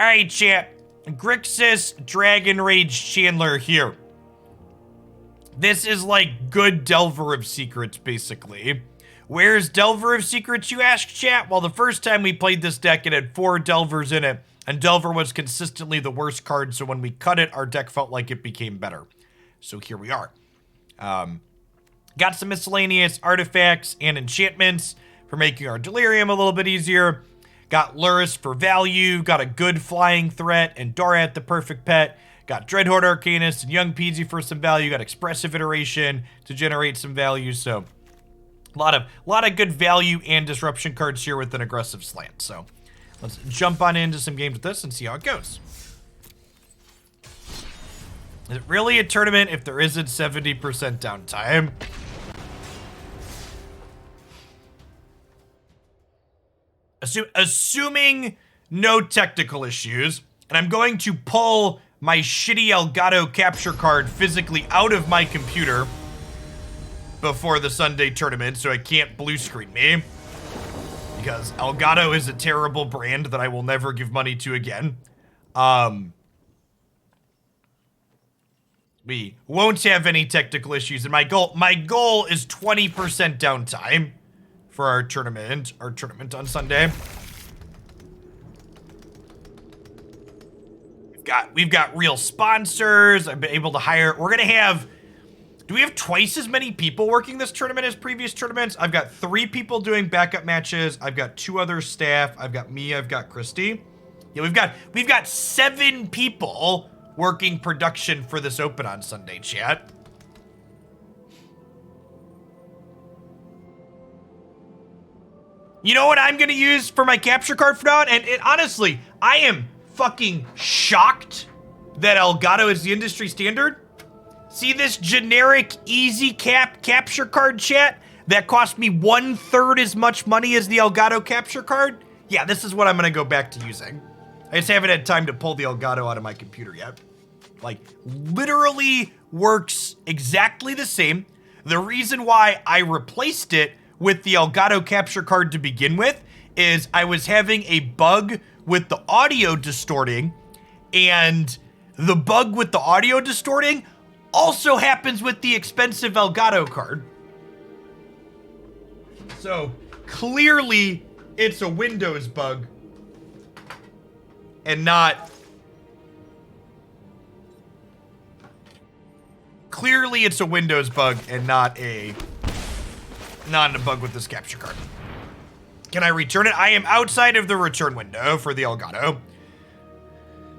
Alright, chat. Grixis Dragon Rage Chandler here. This is like good Delver of Secrets, basically. Where's Delver of Secrets, you ask, chat? Well, the first time we played this deck, it had 4 Delvers in it, and Delver was consistently the worst card, so when we cut it, our deck felt like it became better. So here we are. Got some miscellaneous artifacts and enchantments for making our Delirium a little bit easier. Got Lurrus for value, got a good flying threat, and Dorat the perfect pet. Got Dreadhorde Arcanist and Young Pyromancer for some value. Got Expressive Iteration to generate some value. So a lot of good value and disruption cards here with an aggressive slant. So let's jump on into some games with this and see how it goes. Is it really a tournament if there isn't 70% downtime? Assuming no technical issues, and I'm going to pull my shitty Elgato capture card physically out of my computer before the Sunday tournament so it can't blue screen me, because Elgato is a terrible brand that I will never give money to again. We won't have any technical issues, and my goal is 20% downtime for our tournament on Sunday. We've got real sponsors. I've been able to hire. We're gonna have. Do we have twice as many people working this tournament as previous tournaments? I've got 3 people doing backup matches. I've got 2 other staff. I've got me. I've got Christy. Yeah, we've got 7 people working production for this open on Sunday, chat. You know what I'm gonna use for my capture card for now? And honestly, I am fucking shocked that Elgato is the industry standard. See this generic easy capture card, chat? That cost me 1/3 as much money as the Elgato capture card? Yeah, this is what I'm gonna go back to using. I just haven't had time to pull the Elgato out of my computer yet. Like, literally works exactly the same. The reason why I replaced it with the Elgato capture card to begin with is I was having a bug with the audio distorting, and the bug with the audio distorting also happens with the expensive Elgato card. So clearly it's a Windows bug and not... Clearly it's a Windows bug and not a bug with this capture card. Can I return it? I am outside of the return window for the Elgato.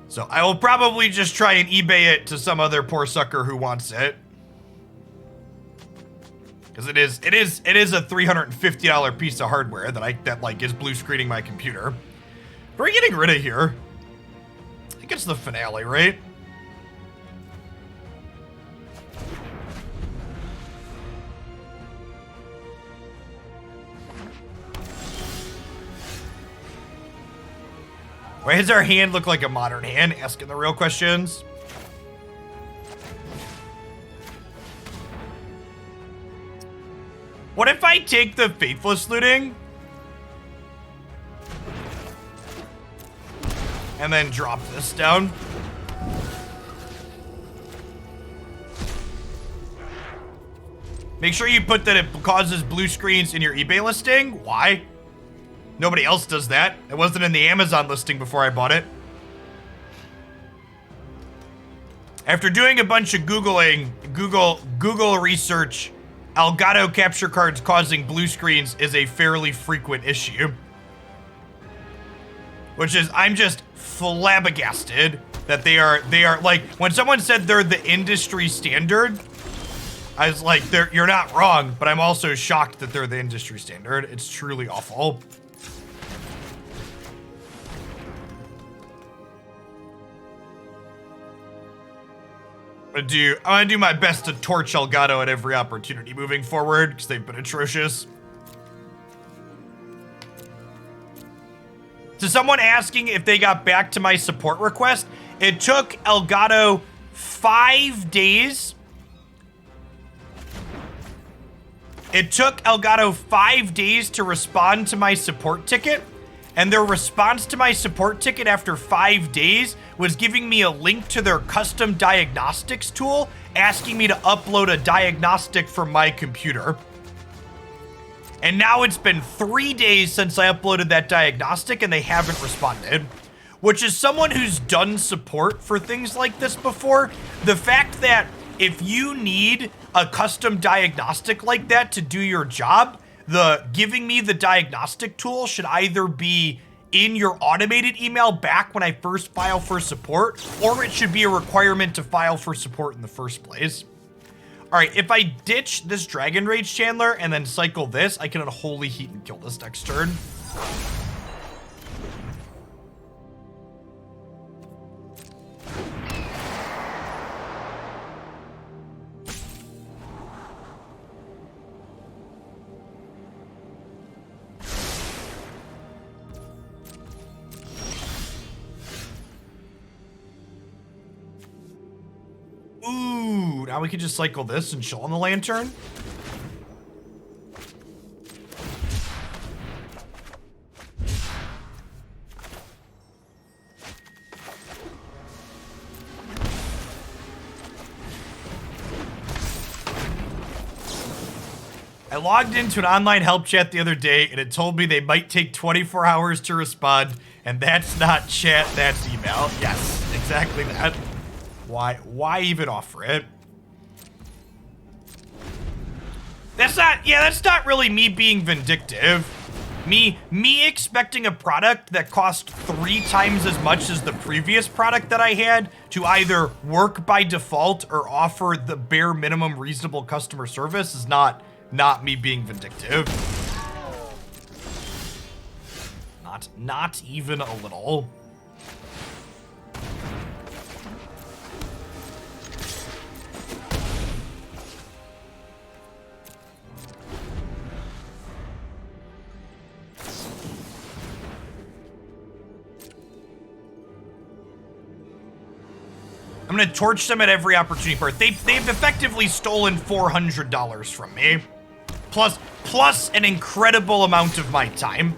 So I will probably just try and eBay it to some other poor sucker who wants it. Because it is a $350 piece of hardware that is blue screening my computer. What are we getting rid of here? I think it's the finale, right? Why does our hand look like a modern hand? Asking the real questions. What if I take the Faithless Looting and then drop this down? Make sure you put that it causes blue screens in your eBay listing. Why? Nobody else does that. It wasn't in the Amazon listing before I bought it. After doing a bunch of Google research, Elgato capture cards causing blue screens is a fairly frequent issue. Which is, I'm just flabbergasted that they are like, when someone said they're the industry standard, I was like, you're not wrong, but I'm also shocked that they're the industry standard. It's truly awful. I'm gonna do my best to torch Elgato at every opportunity moving forward, because they've been atrocious. To someone asking if they got back to my support request, it took Elgato 5 days. It took Elgato 5 days to respond to my support ticket, and their response to my support ticket after 5 days was giving me a link to their custom diagnostics tool, asking me to upload a diagnostic from my computer. And now it's been 3 days since I uploaded that diagnostic and they haven't responded. Which is someone who's done support for things like this before, the fact that if you need a custom diagnostic like that to do your job, the giving me the diagnostic tool should either be in your automated email back when I first file for support, or it should be a requirement to file for support in the first place. All right, if I ditch this Dragon Rage Chandler and then cycle this, I can Unholy Heat and kill this next turn. Ooh, now we can just cycle this and chill on the lantern. I logged into an online help chat the other day and it told me they might take 24 hours to respond, and that's not chat, that's email. Yes, exactly that. Why even offer it? That's not really me being vindictive. Me expecting a product that cost 3 times as much as the previous product that I had to either work by default or offer the bare minimum reasonable customer service is not me being vindictive. Not even a little. I'm gonna torch them at every opportunity part. They've effectively stolen $400 from me. Plus an incredible amount of my time.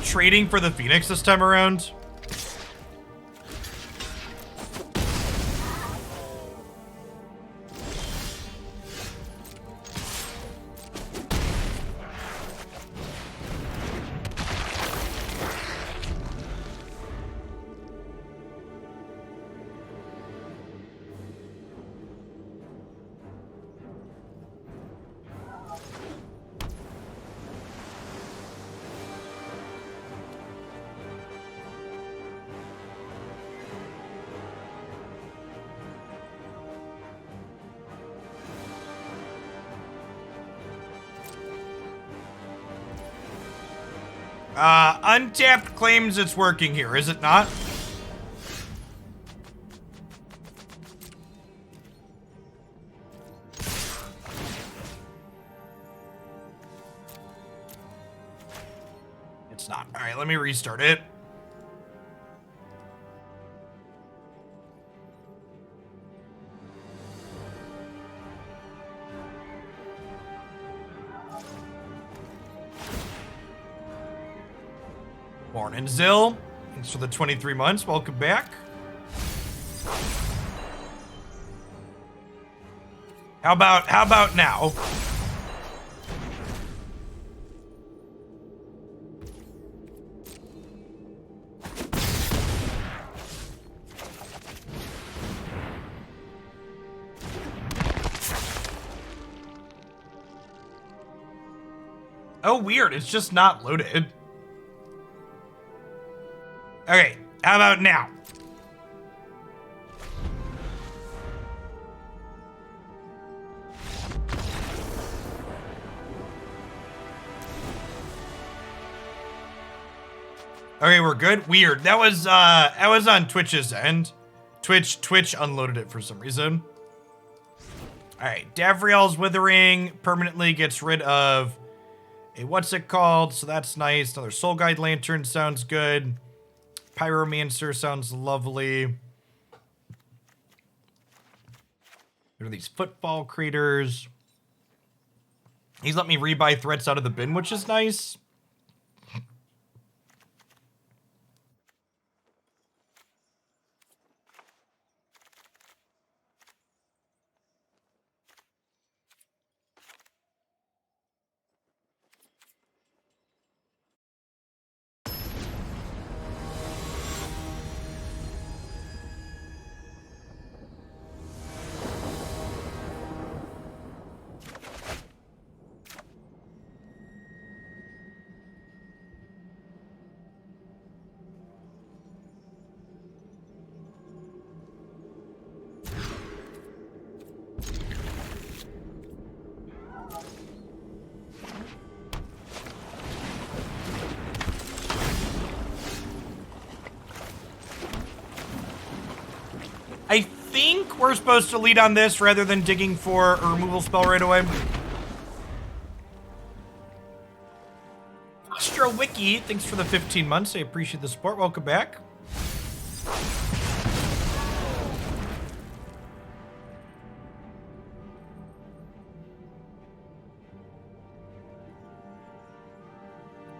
Trading for the Phoenix this time around. Untapped claims it's working here, is it not? It's not. All right, let me restart it. Morning, Zill. Thanks for the 23 months. Welcome back. How about now? Oh, weird. It's just not loaded. Okay, how about now? Okay, we're good. Weird. That was on Twitch's end. Twitch unloaded it for some reason. All right, Davriel's Withering permanently gets rid of a what's it called? So that's nice. Another Soul Guide Lantern sounds good. Pyromancer sounds lovely. There are these Footfall Craters. He's let me rebuy threats out of the bin, which is nice. I think we're supposed to lead on this rather than digging for a removal spell right away. Astro Wiki, thanks for the 15 months. I appreciate the support. Welcome back.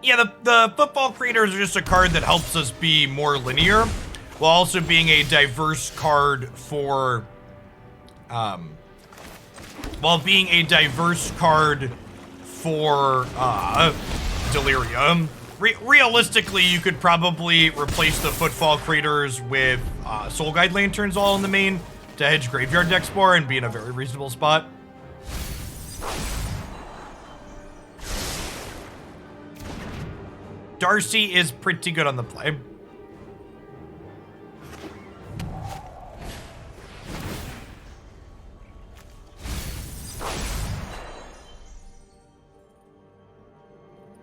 Yeah, the Footfall Craters are just a card that helps us be more linear, while also being a diverse card for, Delirium. Realistically, you could probably replace the Footfall Craters with Soul Guide Lanterns all in the main to hedge graveyard decks more and be in a very reasonable spot. Darcy is pretty good on the play.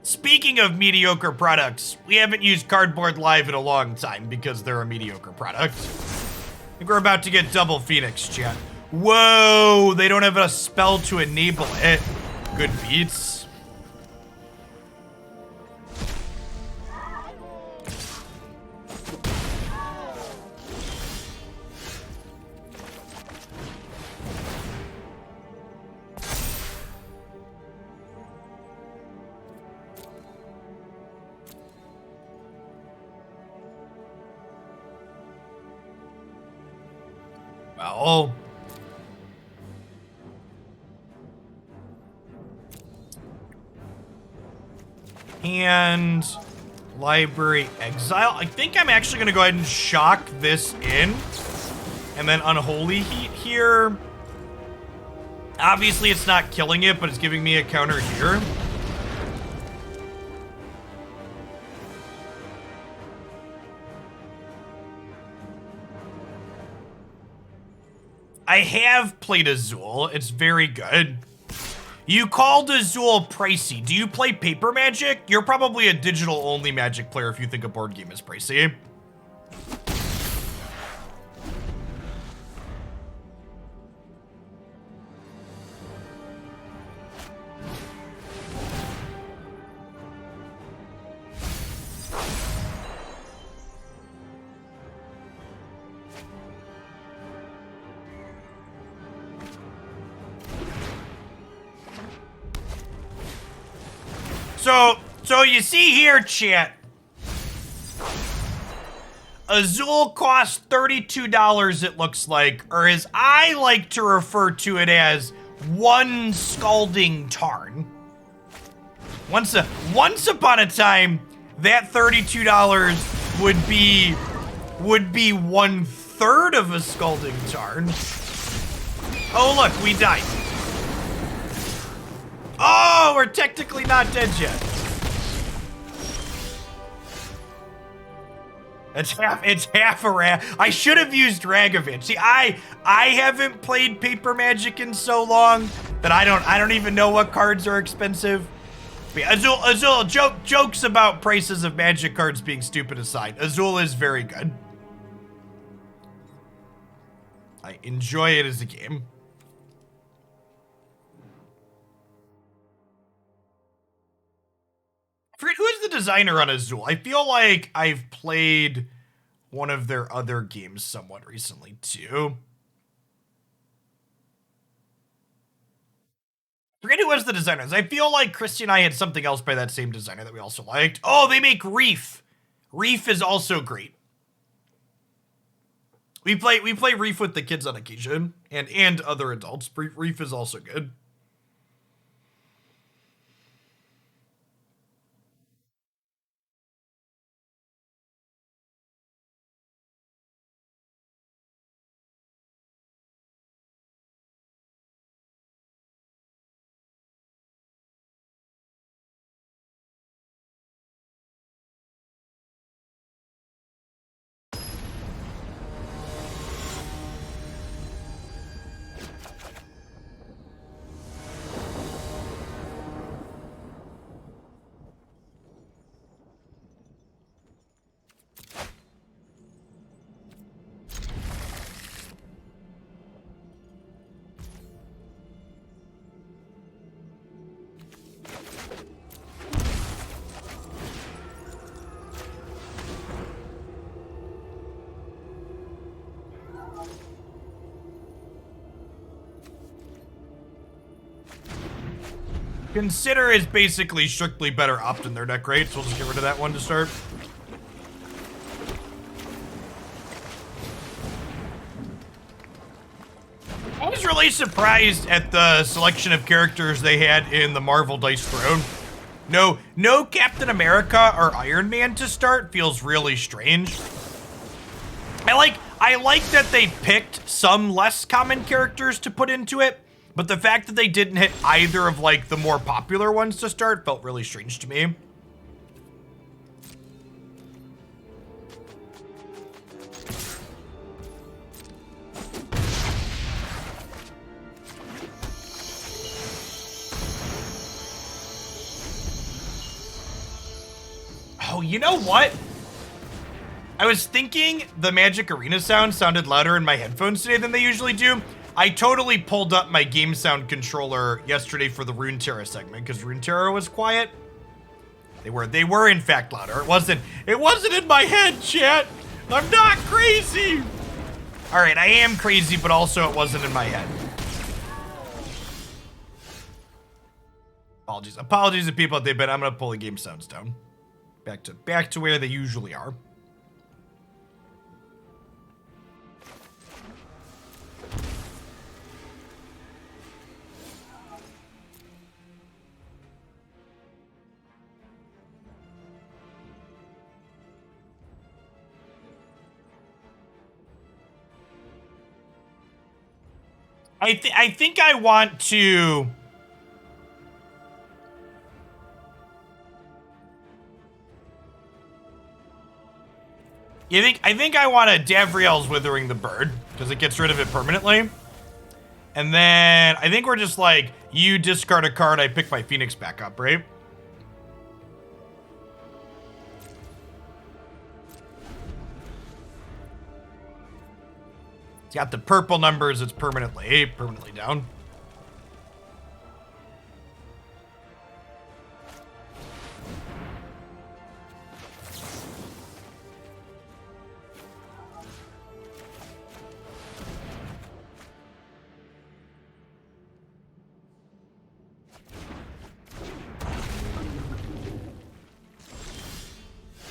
Speaking of mediocre products, we haven't used Cardboard Live in a long time because they're a mediocre product. I think we're about to get double Phoenix, chat. Whoa, they don't have a spell to enable it. Good beats. Well, and Library Exile. I think I'm actually going to go ahead and shock this in. And then Unholy Heat here. Obviously, it's not killing it, but it's giving me a counter here. I have played Azul. It's very good. You called Azul pricey. Do you play paper Magic? You're probably a digital-only Magic player if you think a board game is pricey. So you see here, chat. Azul costs $32, it looks like, or as I like to refer to it as, one Scalding Tarn. Once upon a time, that $32 would be 1/3 of a Scalding Tarn. Oh look, we died. Oh, we're technically not dead yet. It's half a I should have used Dragovich. See, I haven't played paper Magic in so long that I don't even know what cards are expensive. But yeah, Azul, jokes about prices of Magic cards being stupid aside, Azul is very good. I enjoy it as a game. I forget, who is the designer on Azul? I feel like I've played one of their other games somewhat recently, too. Forget who was the designers. I feel like Christy and I had something else by that same designer that we also liked. Oh, they make Reef. Reef is also great. We play Reef with the kids on occasion, and other adults. Reef is also good. Consider is basically strictly better opt in their deck, right? So we'll just get rid of that one to start. I was really surprised at the selection of characters they had in the Marvel Dice Throne. No Captain America or Iron Man to start feels really strange. I like that they picked some less common characters to put into it, but the fact that they didn't hit either of like the more popular ones to start felt really strange to me. Oh, you know what? I was thinking the Magic Arena sound sounded louder in my headphones today than they usually do. I totally pulled up my game sound controller yesterday for the Runeterra segment because Runeterra was quiet. They were in fact louder. It wasn't in my head, chat. I'm not crazy. All right, I am crazy, but also it wasn't in my head. Apologies to people out there, but I'm gonna pull the game sounds down. Back to where they usually are. I think I want to... I think I want a Davriel's Withering the Bird, because it gets rid of it permanently. And then I think we're just like, you discard a card, I pick my Phoenix back up, right? It's got the purple numbers, it's permanently down.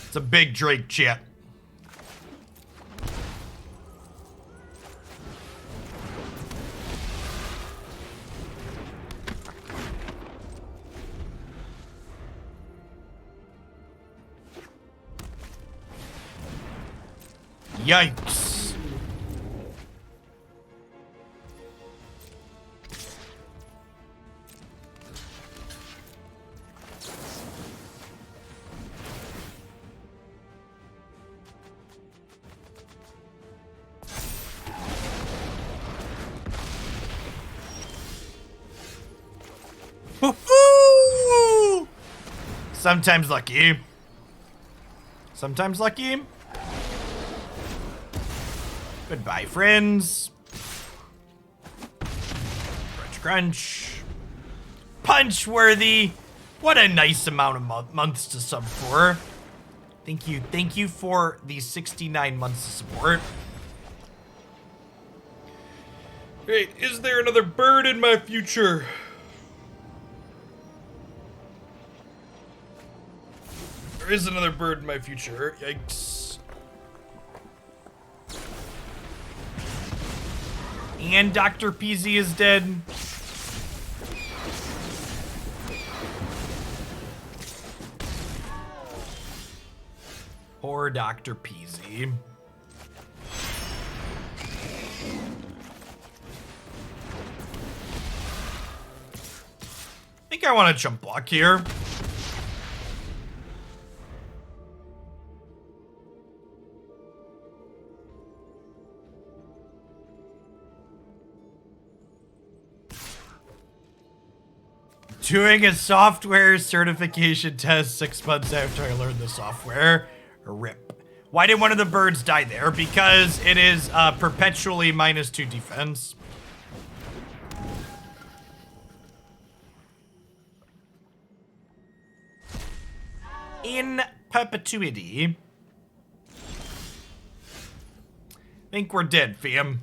It's a big Drake, chat. Yikes. Woohoo! Sometimes lucky. Sometimes lucky. Goodbye, friends. Crunch, crunch. Punch worthy. What a nice amount of months to sub for. Thank you. Thank you for these 69 months of support. Wait, is there another bird in my future? There is another bird in my future. Yikes. And Dr. Peasy is dead. Poor Dr. Peasy. I think I want to jump block here. Doing a software certification test 6 months after I learned the software. RIP. Why did one of the birds die there? Because it is perpetually -2 defense. In perpetuity. I think we're dead, fam.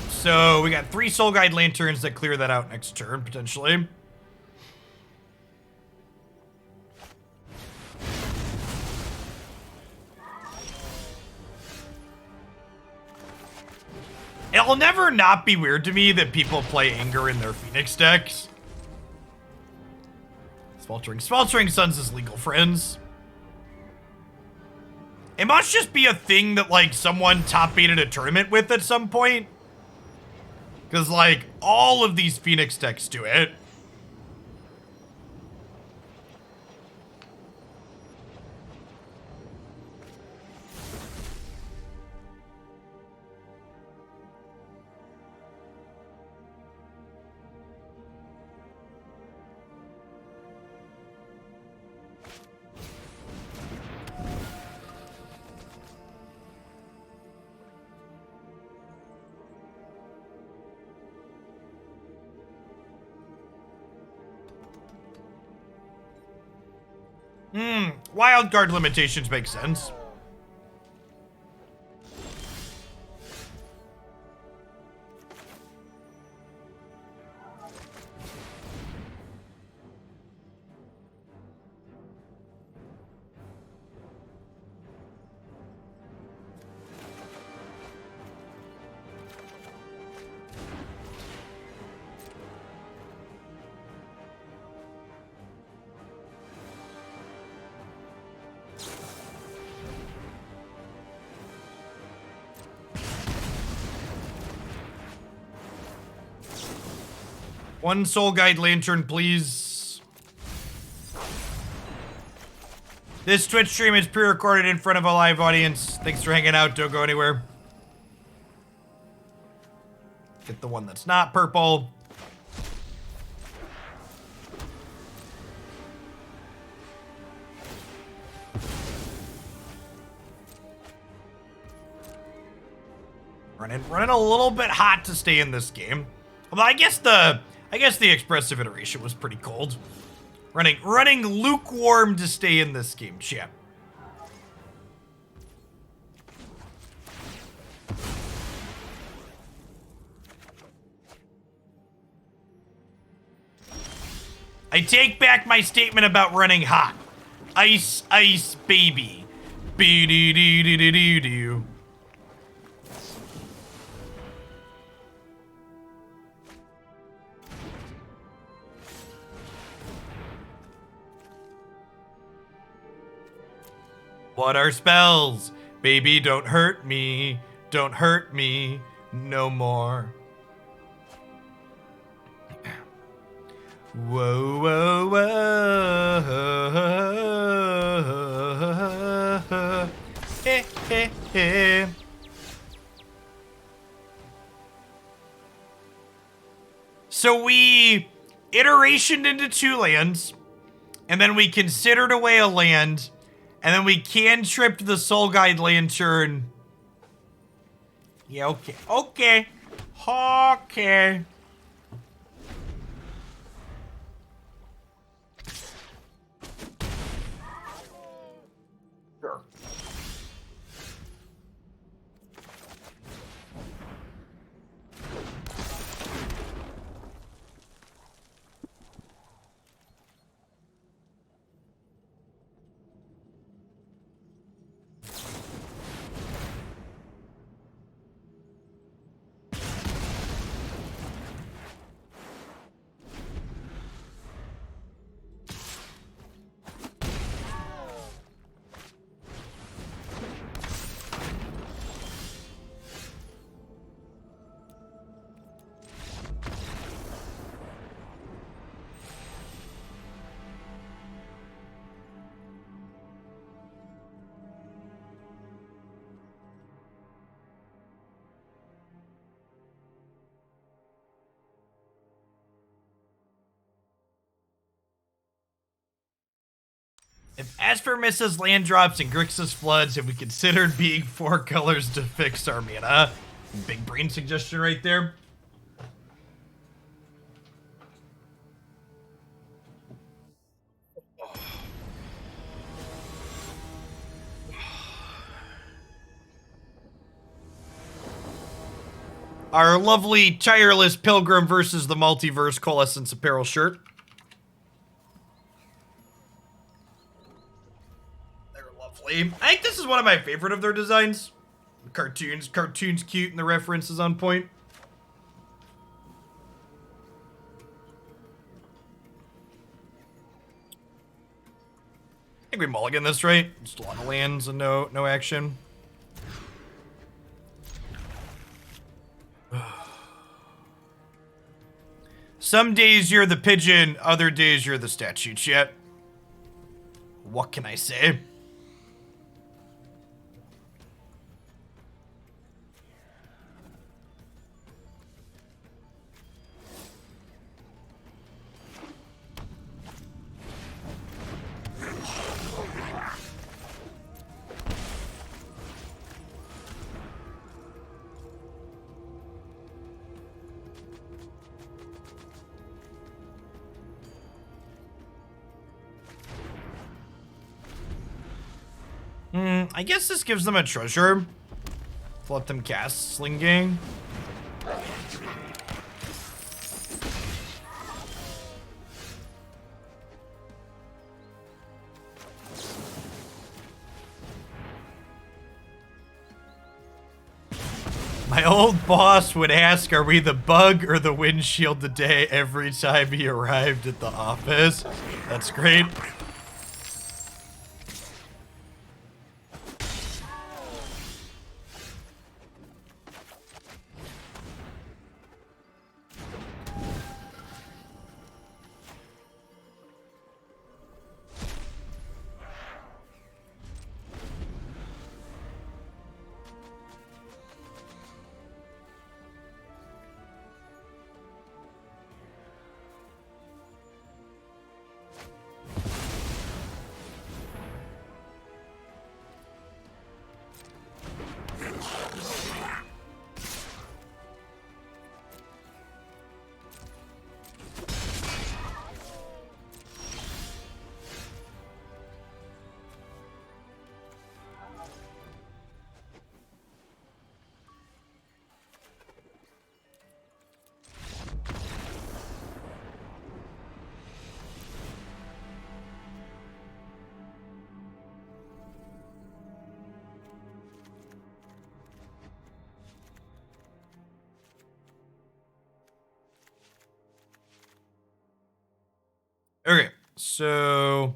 So we got 3 Soul Guide Lanterns that clear that out next turn, potentially. It'll never not be weird to me that people play Anger in their Phoenix decks. Sweltering Suns is legal, friends. It must just be a thing that, like, someone top-8'd a tournament with at some point. Because, like, all of these Phoenix decks do it. Wild card limitations make sense. One Soul Guide Lantern, please. This Twitch stream is pre-recorded in front of a live audience. Thanks for hanging out. Don't go anywhere. Get the one that's not purple. Running a little bit hot to stay in this game. Although I guess the Expressive Iteration was pretty cold. Running lukewarm to stay in this game, chat. I take back my statement about running hot. Ice, ice, baby. Be-dee-dee-dee-dee-dee-dee. What are spells? Baby, don't hurt me. Don't hurt me no more. Whoa, whoa, whoa. Hey, hey, hey. So we iterationed into 2 lands, and then we considered away a land, and then we cantripped the Soul Guide Lantern. Yeah, okay. Okay. Okay. Sure. If Esper misses land drops and Grixis floods, have we considered being 4 colors to fix our mana? Big brain suggestion right there. Our lovely tireless pilgrim versus the multiverse coalescence apparel shirt. I think this is one of my favorite of their designs. Cartoons cute and the reference is on point. I think we mulligan this, right? Just a lot of lands and no action. Some days you're the pigeon, other days you're the statue, chat. What can I say? I guess this gives them a treasure. Let them cast Sling Gang. My old boss would ask, are we the bug or the windshield today every time he arrived at the office. That's great. So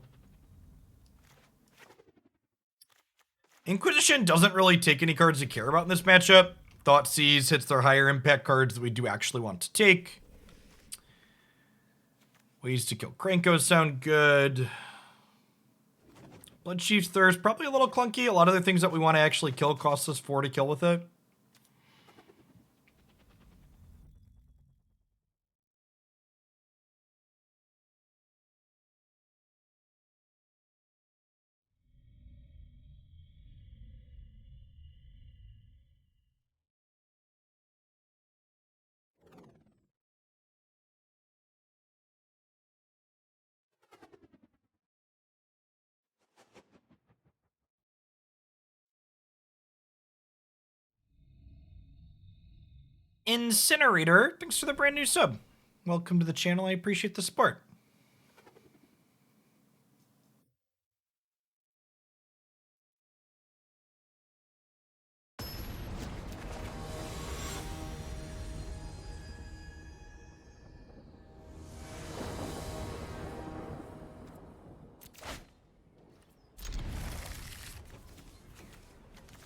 Inquisition doesn't really take any cards to care about in this matchup. Thoughtseize hits their higher impact cards that we do actually want to take. Ways to kill Krankos sound good. Bloodchief's Thirst, probably a little clunky. A lot of the things that we want to actually kill cost us 4 to kill with it. Incinerator, thanks for the brand new sub. Welcome to the channel. I appreciate the support.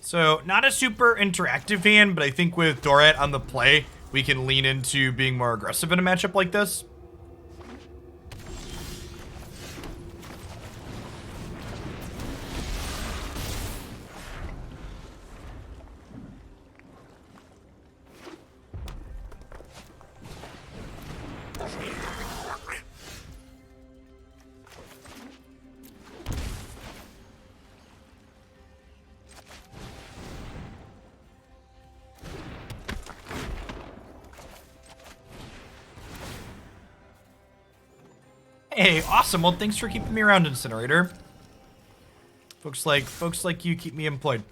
So, not a super interactive hand, but I think with Dorat on the play, we can lean into being more aggressive in a matchup like this. Hey, awesome. Well, thanks for keeping me around, Incinerator. Folks like you keep me employed.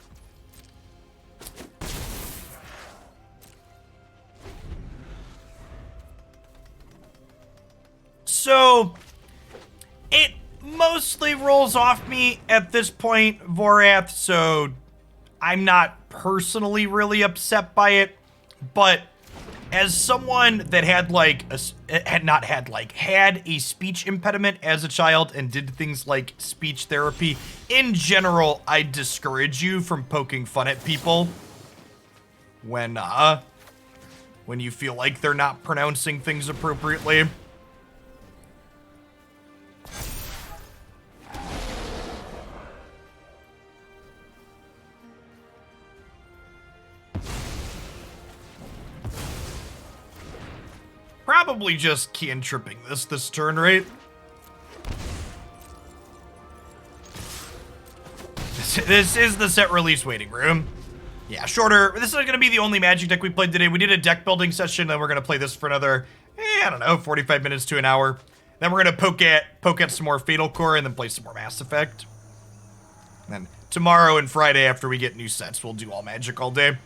So, it mostly rolls off me at this point, Vorath, so I'm not personally really upset by it, but as someone that had had a speech impediment as a child and did things like speech therapy, in general, I discourage you from poking fun at people when you feel like they're not pronouncing things appropriately. Probably just cantripping this turn, right? This is the set release waiting room. Yeah, shorter. This is going to be the only Magic deck we played today. We did a deck building session, then we're going to play this for another, I don't know, 45 minutes to an hour. Then we're going to poke at some more Fatal Core and then play some more Mass Effect. And then tomorrow and Friday after we get new sets, we'll do all Magic all day.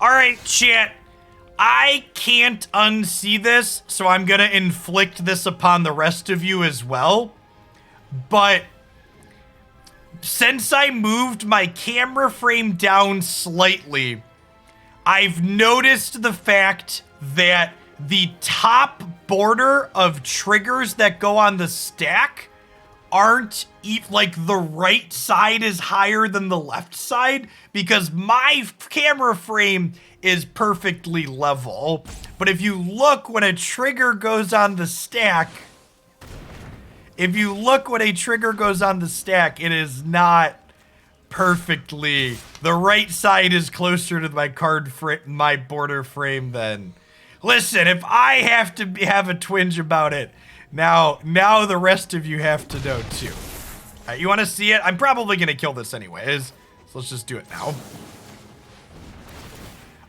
Alright, chat. I can't unsee this, so I'm gonna inflict this upon the rest of you as well. But since I moved my camera frame down slightly, I've noticed the fact that the top border of triggers that go on the stack aren't like the right side is higher than the left side because my camera frame is perfectly level. But if you look when a trigger goes on the stack, it is not perfectly. The right side is closer to my border frame than. Listen, if I have to have a twinge about it, now the rest of you have to know too. All right, you want to see it? I'm probably gonna kill this anyways, so let's just do it now.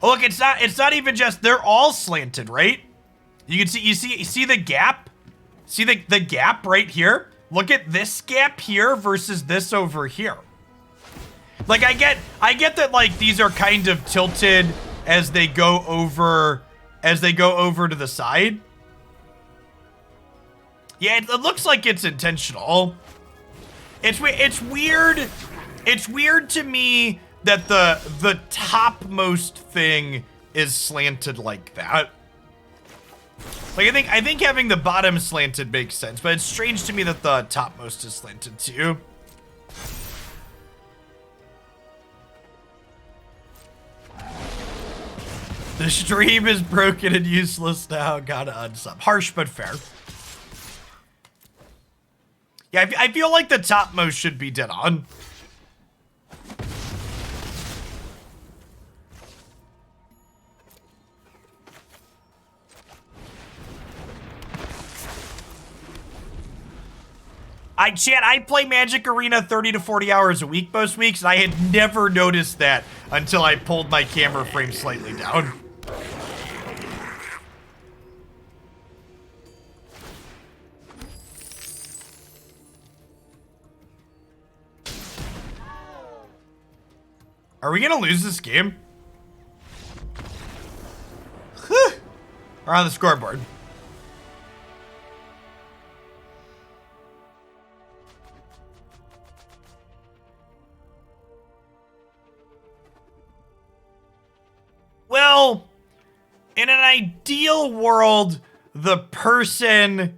Oh, look, it's not even just, they're all slanted, right? You can see, you see the gap? See the gap right here? Look at this gap here versus this over here. Like, I get that, like, these are kind of tilted as they go over to the side. Yeah, it looks like it's intentional. It's weird. It's weird to me that the topmost thing is slanted like that. Like I think having the bottom slanted makes sense, but it's strange to me that the topmost is slanted too. The stream is broken and useless now. Gotta unsub. Harsh but fair. Yeah, I feel like the topmost should be dead on. I play Magic Arena 30 to 40 hours a week most weeks, and I had never noticed that until I pulled my camera frame slightly down. Are we gonna lose this game? We're on the scoreboard. Well, in an ideal world, the person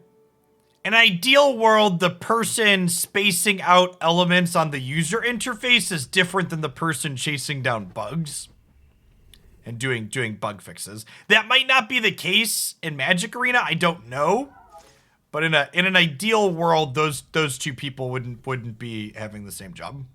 spacing out elements on the user interface is different than the person chasing down bugs and doing bug fixes. That might not be the case in Magic Arena, I don't know. But in an ideal world, those two people wouldn't be having the same job.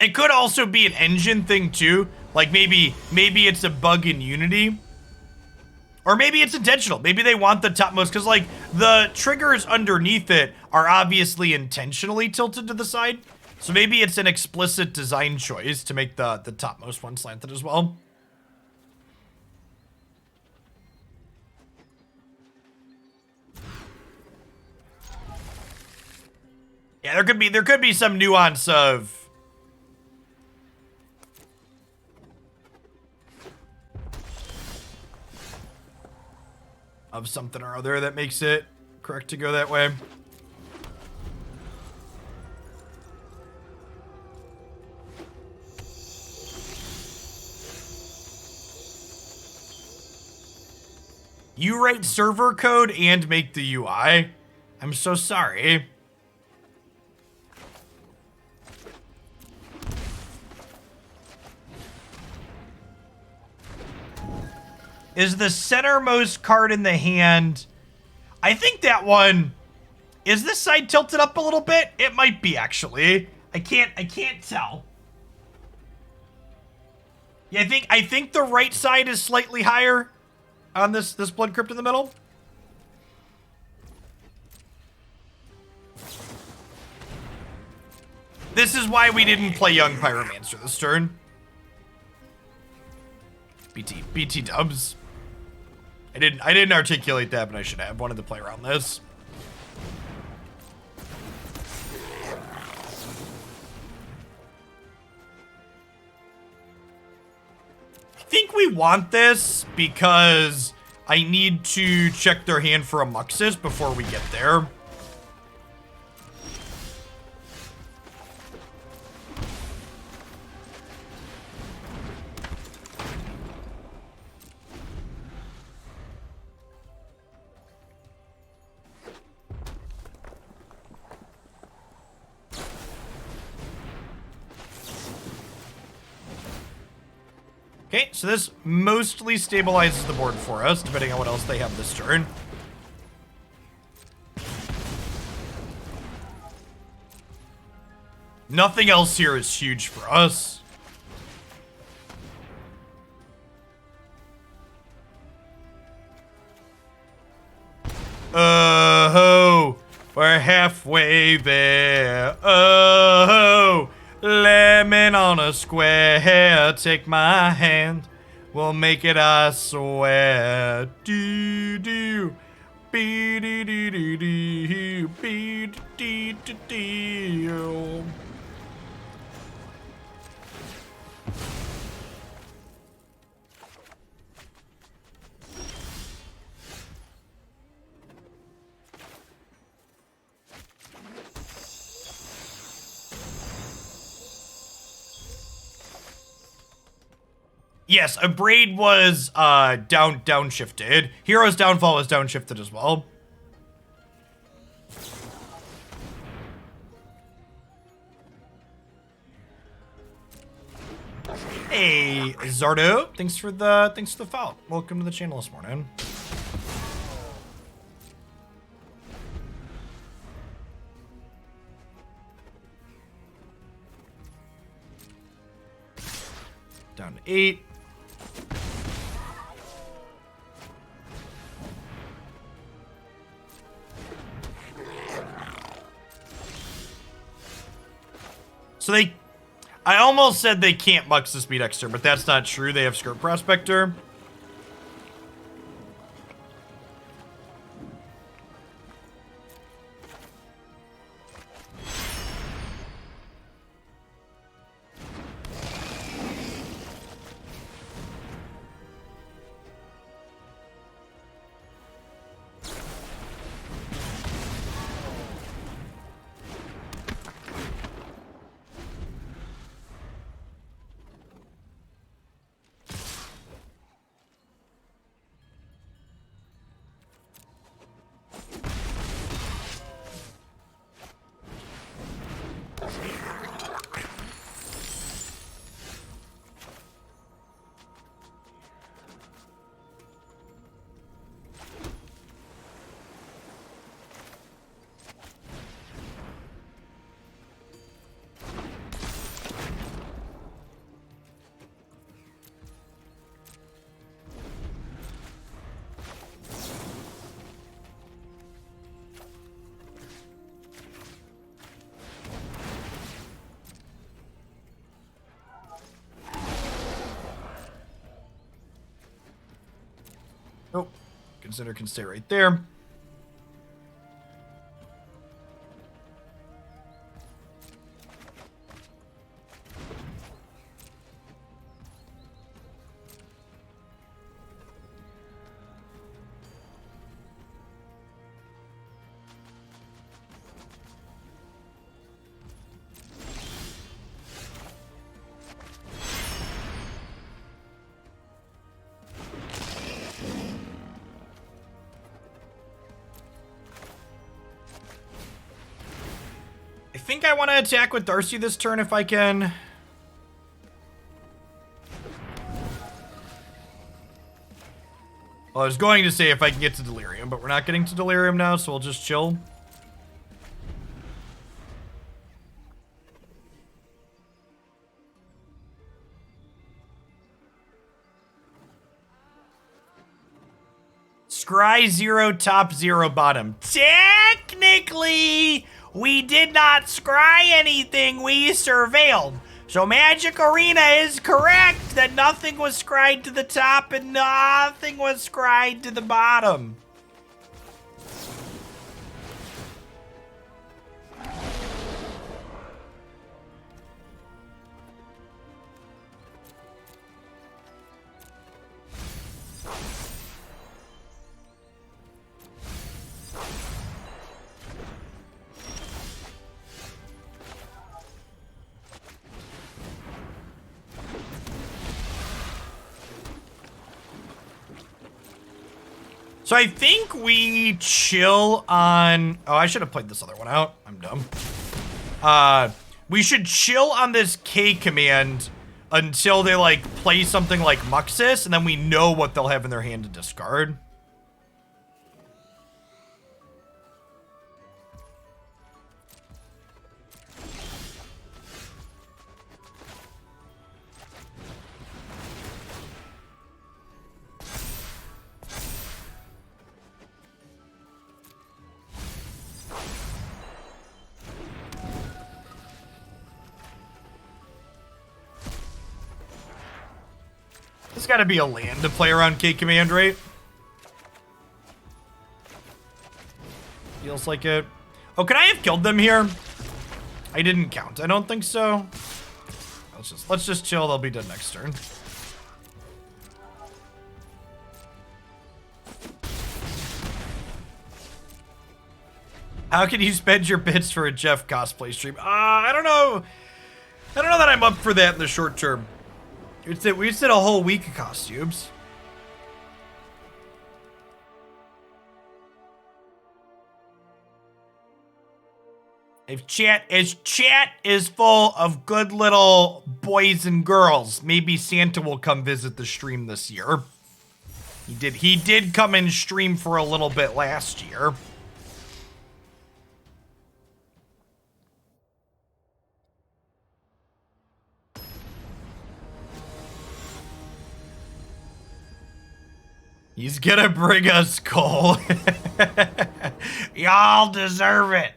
It could also be an engine thing too. Like maybe it's a bug in Unity. Or maybe it's intentional. Maybe they want the topmost, because like the triggers underneath it are obviously intentionally tilted to the side. So maybe it's an explicit design choice to make the topmost one slanted as well. Yeah, there could be some nuance of something or other that makes it correct to go that way. You write server code and make the UI? I'm so sorry. Is the centermost card in the hand? I think that one, is this side tilted up a little bit? It might be actually. I can't tell. Yeah, I think the right side is slightly higher on this Blood Crypt in the middle. This is why we didn't play Young Pyromancer this turn. BT dubs. I didn't articulate that, but I should have. Wanted to play around this. I think we want this because I need to check their hand for a Muxus before we get there. Okay, so this mostly stabilizes the board for us, depending on what else they have this turn. Nothing else here is huge for us. Oh, we're halfway there. Oh. Lemon on a square, take my hand, we'll make it, I swear. Do. Yes, Abrade was downshifted. Hero's Downfall was downshifted as well. Hey, Zardo, thanks for the follow. Welcome to the channel this morning. Down to 8. So I almost said they can't Mux the Speed Exter, but that's not true. They have Skirt Prospector. Oh, Consider can stay right there. I think I want to attack with Darcy this turn if I can. Well, I was going to say if I can get to Delirium, but we're not getting to Delirium now, so we'll just chill. Scry 0, top 0, bottom. Technically, we did not scry anything, we surveilled. So Magic Arena is correct that nothing was scried to the top and nothing was scried to the bottom. So I think we chill on... Oh, I should have played this other one out. I'm dumb. We should chill on this K command until they, like, play something like Muxus, and then we know what they'll have in their hand to discard. There's gotta be a land to play around K command, right? Feels like it. Oh, could I have killed them here? I didn't count. I don't think so. Let's just chill. They'll be dead next turn. How can you spend your bits for a Jeff cosplay stream? I don't know. I don't know that I'm up for that in the short term. We just did a whole week of costumes. If chat is full of good little boys and girls, maybe Santa will come visit the stream this year. He did come and stream for a little bit last year. He's gonna bring us coal. Y'all deserve it.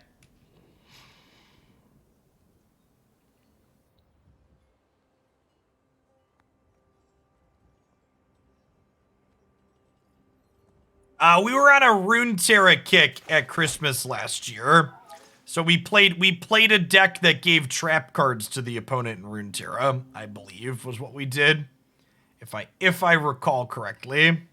We were on a Runeterra kick at Christmas last year. So we played a deck that gave trap cards to the opponent in Runeterra, I believe, was what we did. If I recall correctly.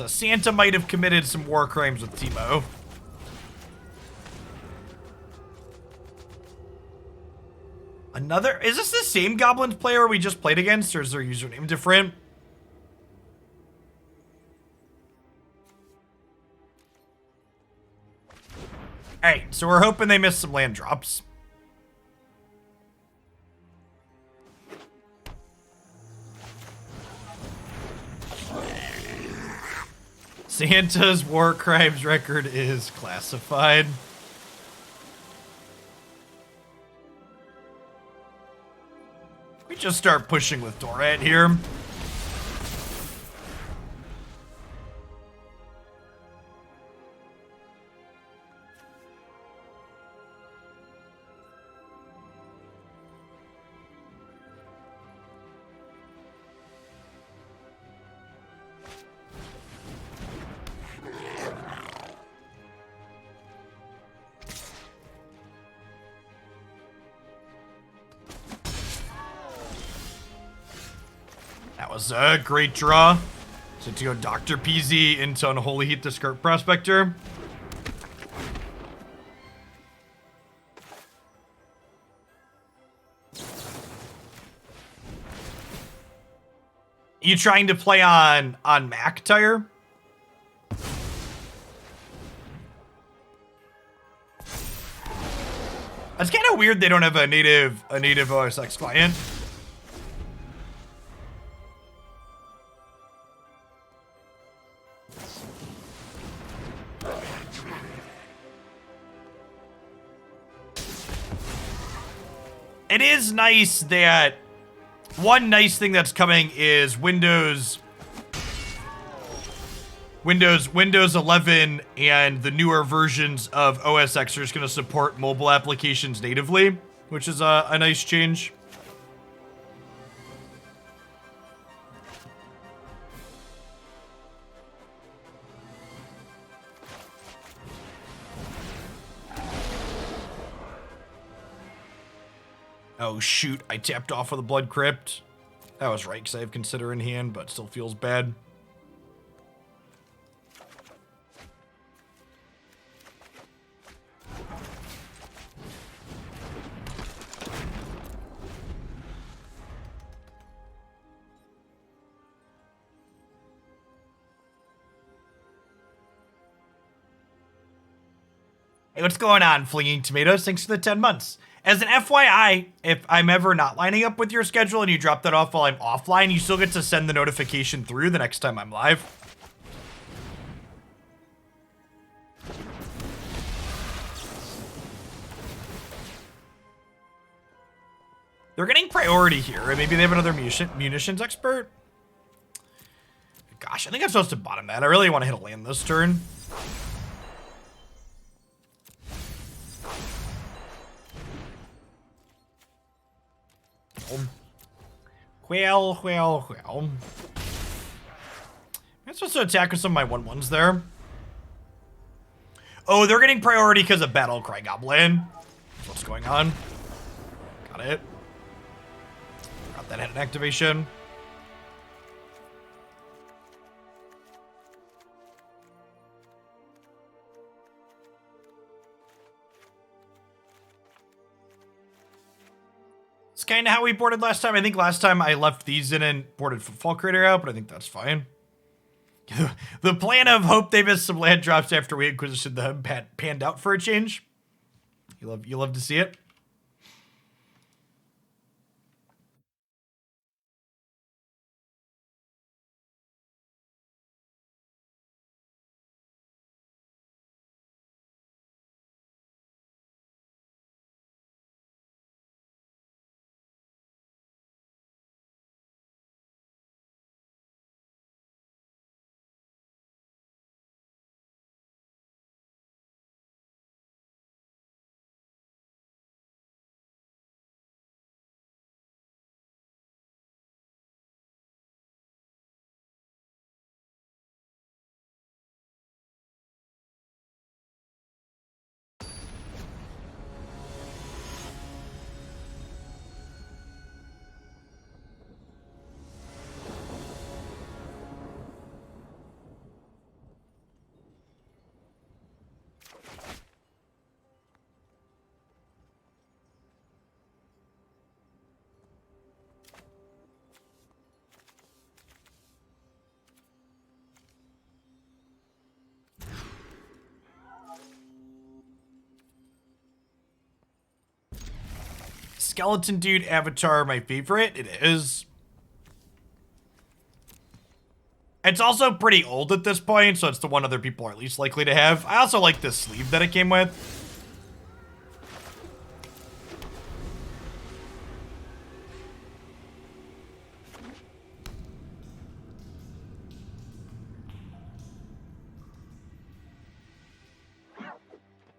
Santa might have committed some war crimes with Teemo. Is this the same Goblins player we just played against, or is their username different? Alright, so we're hoping they missed some land drops. Santa's war crimes record is classified. We just start pushing with Dorat here. Was a great draw. So to go Dr. PZ into Unholy Heat the Skirt Prospector. You trying to play on McTire? That's kind of weird they don't have a native OSX client. It is nice that one nice thing that's coming is Windows 11 and the newer versions of OS X are just going to support mobile applications natively, which is a nice change. Oh shoot, I tapped off with a Blood Crypt. That was right, because I have Consider in hand, but still feels bad. Hey, what's going on, Flinging Tomatoes? Thanks for the 10 months. As an FYI, if I'm ever not lining up with your schedule and you drop that off while I'm offline, you still get to send the notification through the next time I'm live. They're getting priority here. Maybe they have another munitions expert? Gosh, I think I'm supposed to bottom that. I really want to hit a land this turn. Well. I'm supposed to attack with some of my 1/1s there. Oh, they're getting priority because of Battlecry Goblin. That's what's going on. Got it. Got that hidden activation. It's kind of how we boarded last time. I think last time I left these in and boarded Footfall Crater out, but I think that's fine. The plan of hope they miss some land drops after we Inquisition them panned out for a change. You love to see it. Skeleton Dude Avatar, my favorite. It is. It's also pretty old at this point, so it's the one other people are least likely to have. I also like this sleeve that it came with.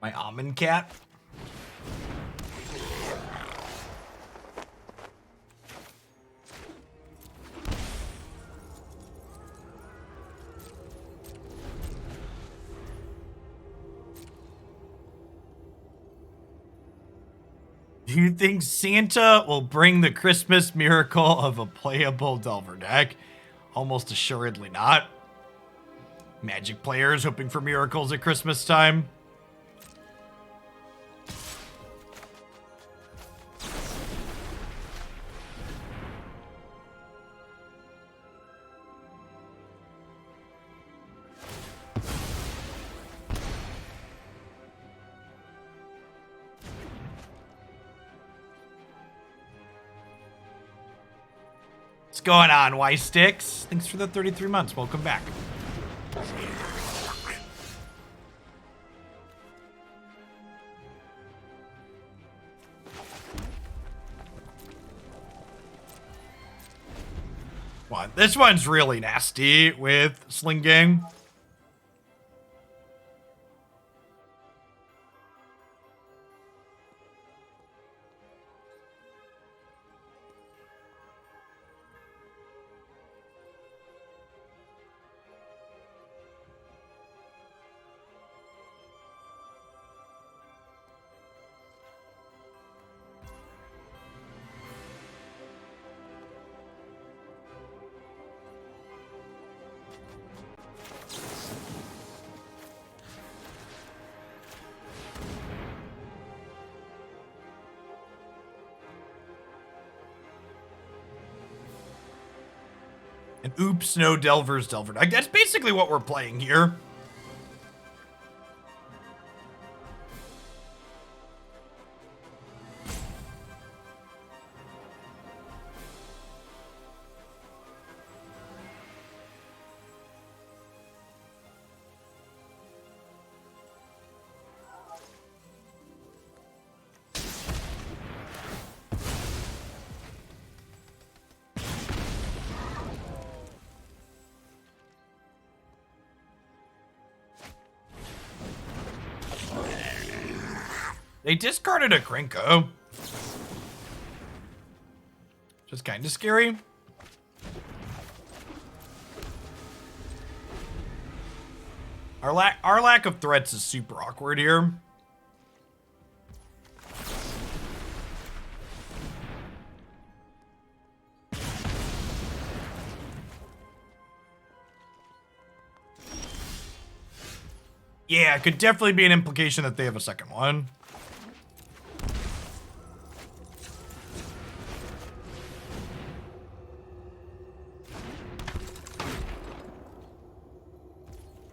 My almond cat. Do you think Santa will bring the Christmas miracle of a playable Delver deck? Almost assuredly not. Magic players hoping for miracles at Christmas time. What's going on, Y-Sticks? Thanks for the 33 months. Welcome back. What? This one's really nasty with Sling Gang. And oops, no Delver's Delver. Like, that's basically what we're playing here. They discarded a Krenko. which is kind of scary. Our lack of threats is super awkward here. Yeah, it could definitely be an implication that they have a second one.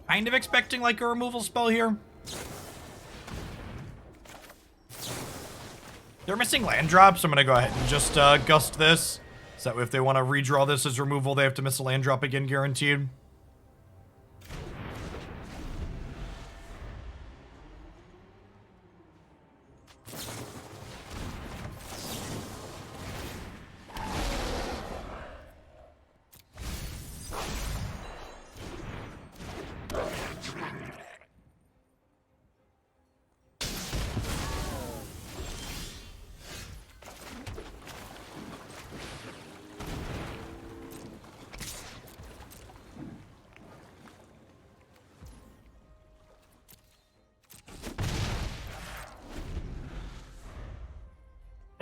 Kind of expecting like a removal spell here. They're missing land drops, so I'm gonna go ahead and just gust this. So if they want to redraw this as removal, they have to miss a land drop again, guaranteed.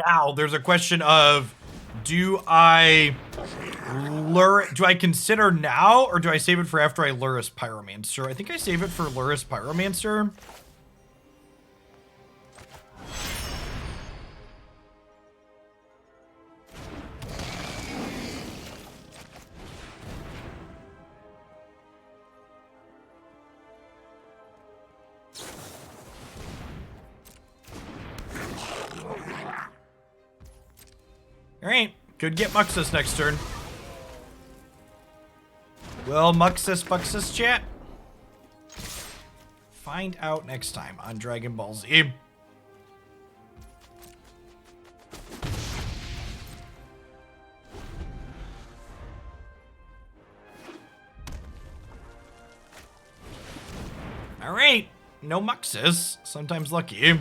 Now, there's a question of, do I consider now, or do I save it for after I Lurrus Pyromancer? I think I save it for Lurrus Pyromancer. Alright, could get Muxus next turn. Will Muxus Buxus chat? Find out next time on Dragon Ball Z. Alright, no Muxus. Sometimes lucky.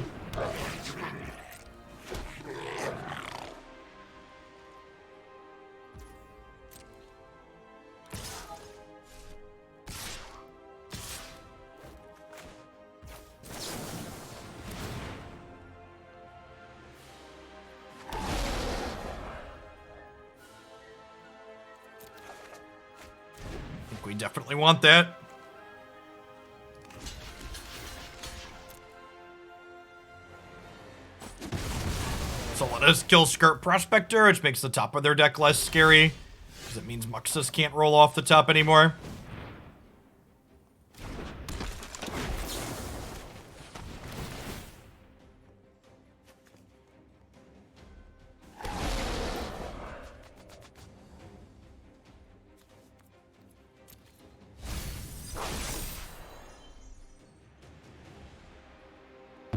We definitely want that. So let us kill Skirt Prospector, which makes the top of their deck less scary, because it means Muxus can't roll off the top anymore.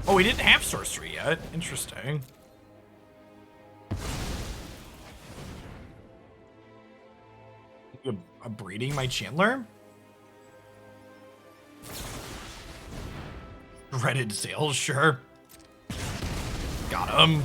Oh, we didn't have sorcery yet. Interesting. Abrading my Chandler? Dreaded Sales, sure. Got him.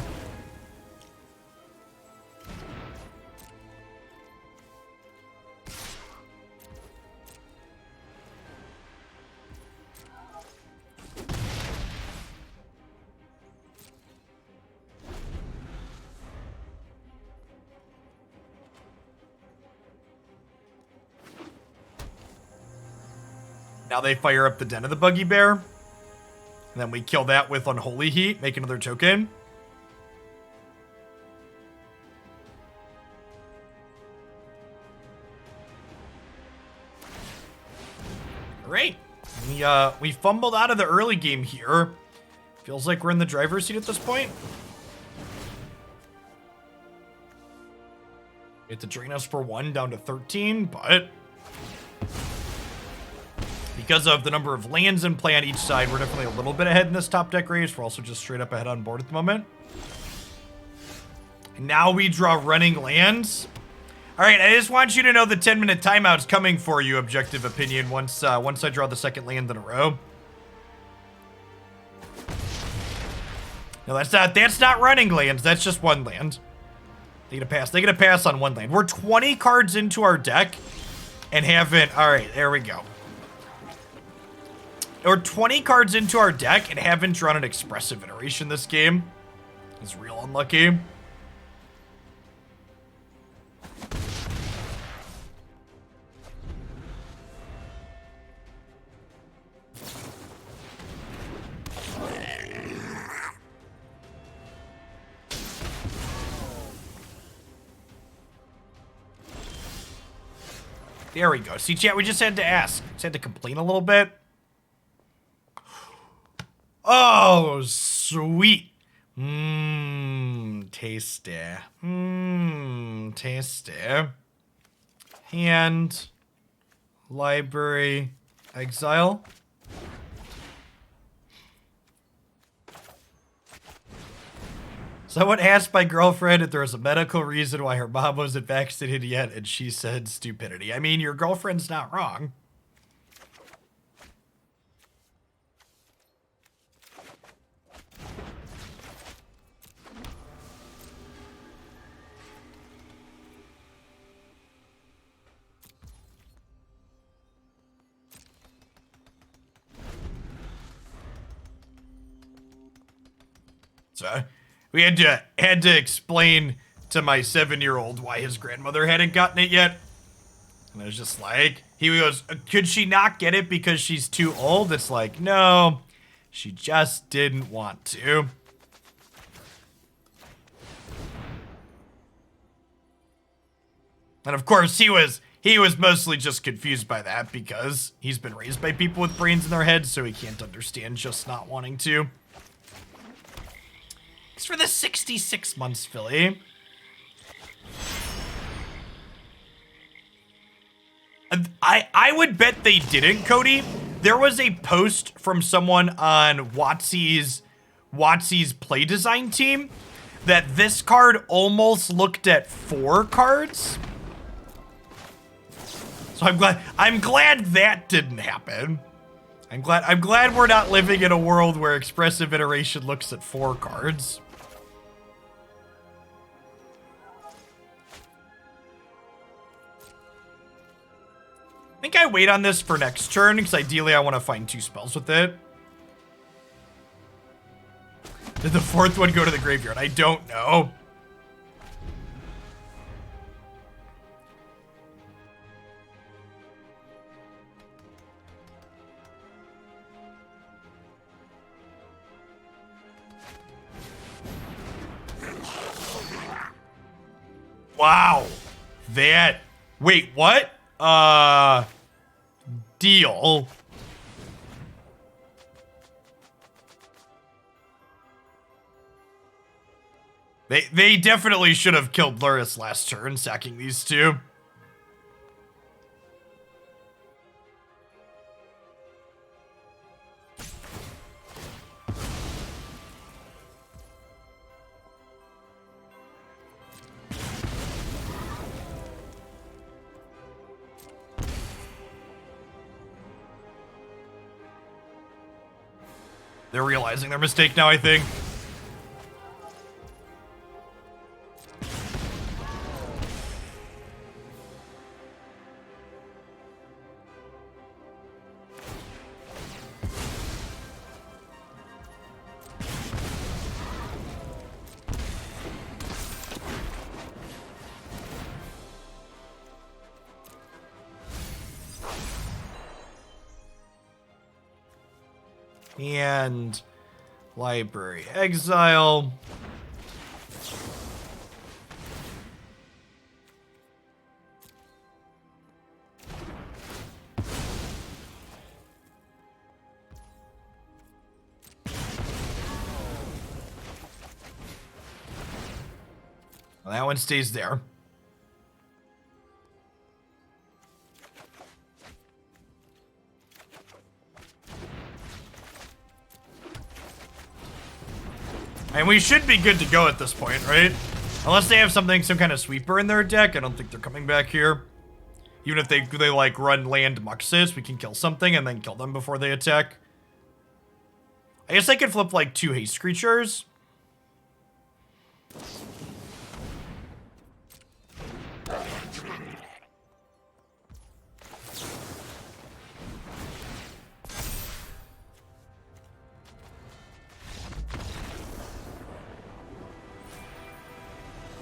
Now they fire up the Den of the Buggy Bear. And then we kill that with Unholy Heat, make another token. Alright. We fumbled out of the early game here. Feels like we're in the driver's seat at this point. We have to drain us for 1 down to 13, but because of the number of lands in play on each side, we're definitely a little bit ahead in this top deck race. We're also just straight up ahead on board at the moment. And now we draw running lands. All right, I just want you to know the 10-minute timeout's coming for you, Objective Opinion, once I draw the second land in a row. No, that's not running lands. That's just one land. They get a pass. They get a pass on one lane. We're 20 cards into our deck and haven't... All right, there we go. We're 20 cards into our deck and haven't drawn an Expressive Iteration this game. It's real unlucky. There we go. See, chat, we just had to ask. Just had to complain a little bit. Oh, sweet. Tasty. Tasty. Hand. Library. Exile. Someone asked my girlfriend if there was a medical reason why her mom wasn't vaccinated yet, and she said stupidity. I mean, your girlfriend's not wrong. So we had to explain to my 7-year-old why his grandmother hadn't gotten it yet. And I was just like, he goes, could she not get it because she's too old? It's like, no, she just didn't want to. And of course, he was mostly just confused by that because he's been raised by people with brains in their heads, so he can't understand just not wanting to. Thanks for the 66 months, Philly. I would bet they didn't, Cody. There was a post from someone on Watsie's play design team that this card almost looked at 4 cards. So I'm glad that didn't happen. I'm glad we're not living in a world where Expressive Iteration looks at 4 cards. I think I wait on this for next turn, because ideally I want to find 2 spells with it. Did the 4th one go to the graveyard? I don't know. Wow. That... Wait, what? Deal. They definitely should have killed Lurrus last turn, sacking these 2. They're realizing their mistake now, I think. And library exile. Well, that one stays there. And we should be good to go at this point, right? Unless they have some kind of sweeper in their deck. I don't think they're coming back here. Even if they like run land Muxus, we can kill something and then kill them before they attack. I guess I could flip like 2 haste creatures.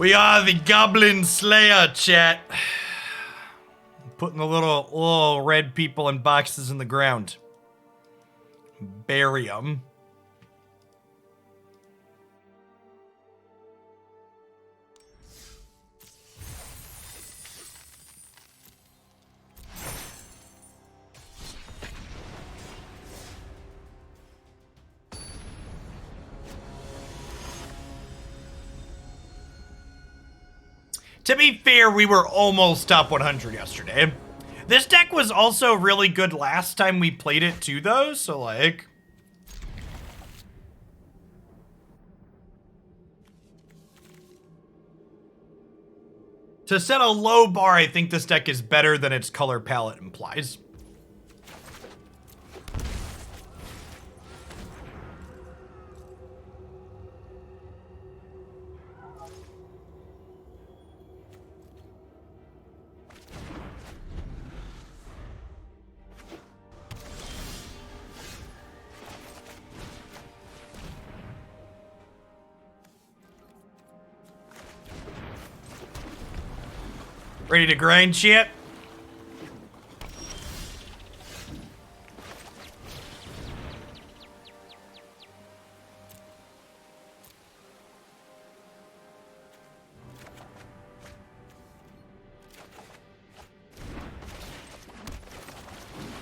We are the Goblin Slayer, chat. Putting the little red people in boxes in the ground. Bury them. To be fair, we were almost top 100 yesterday. This deck was also really good last time we played it too, though, so like... To set a low bar, I think this deck is better than its color palette implies. Ready to grind shit?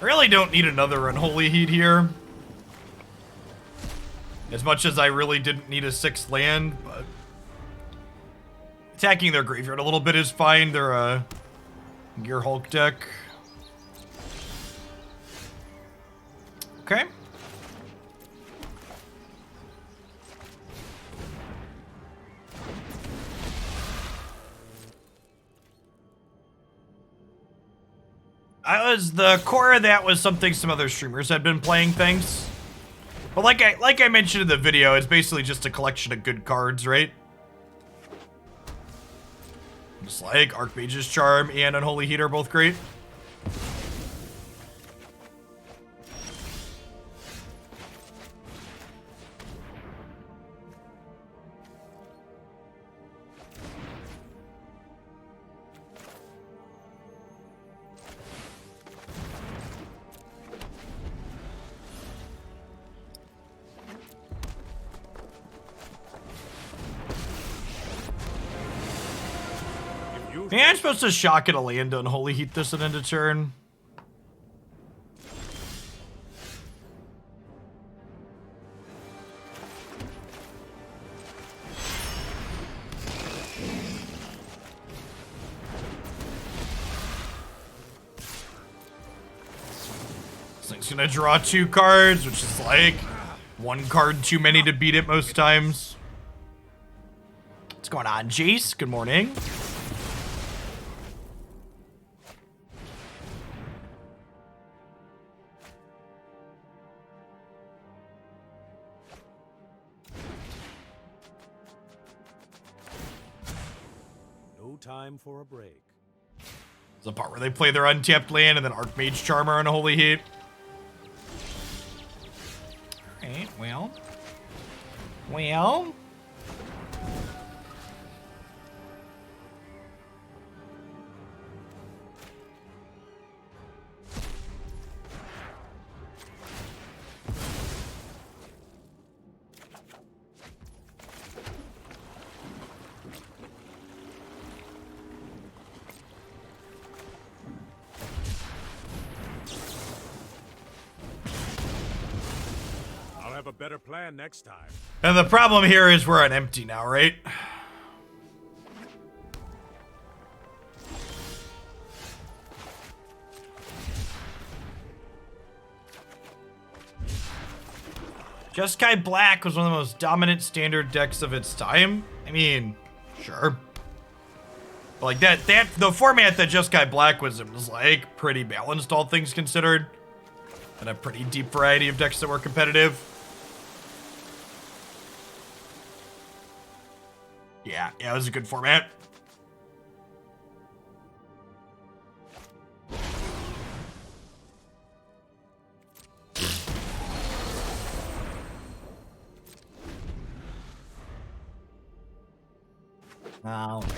I really don't need another Unholy Heat here. As much as I really didn't need a 6th land, but... Attacking their graveyard a little bit is fine. They're a Gear Hulk deck. Okay. The core of that was something some other streamers had been playing things. But like I mentioned in the video, it's basically just a collection of good cards, right? Just like Archmage's Charm and Unholy Heat are both great. Yeah, I'm supposed to shock at a land to Unholy Heat this and end of turn. This thing's gonna draw 2 cards, which is like 1 card too many to beat it most times. What's going on, Jace? Good morning. Time for a break. There's a part where they play their untapped land and then Archmage Charmer and Unholy Heat. Alright, well. A better plan next time. And the problem here is we're on empty now, right? Jeskai Black was one of the most dominant standard decks of its time. I mean, sure. But like the format that Jeskai Black was in was like pretty balanced, all things considered. And a pretty deep variety of decks that were competitive. Yeah, it was a good format. All right.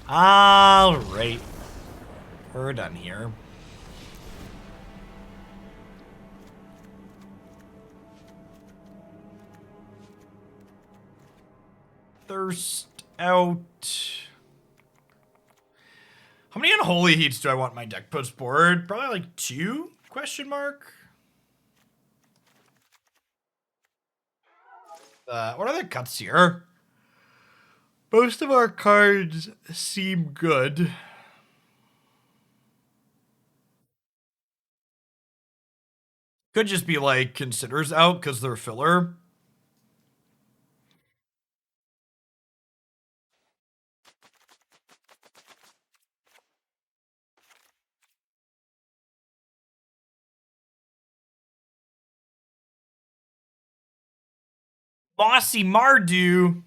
All right. We're done here. Thirst out. How many Unholy Heats do I want in my deck post board? Probably like 2? Question mark. What are the cuts here? Most of our cards seem good. Could just be like Considers out because they're filler. Mossy Mardu.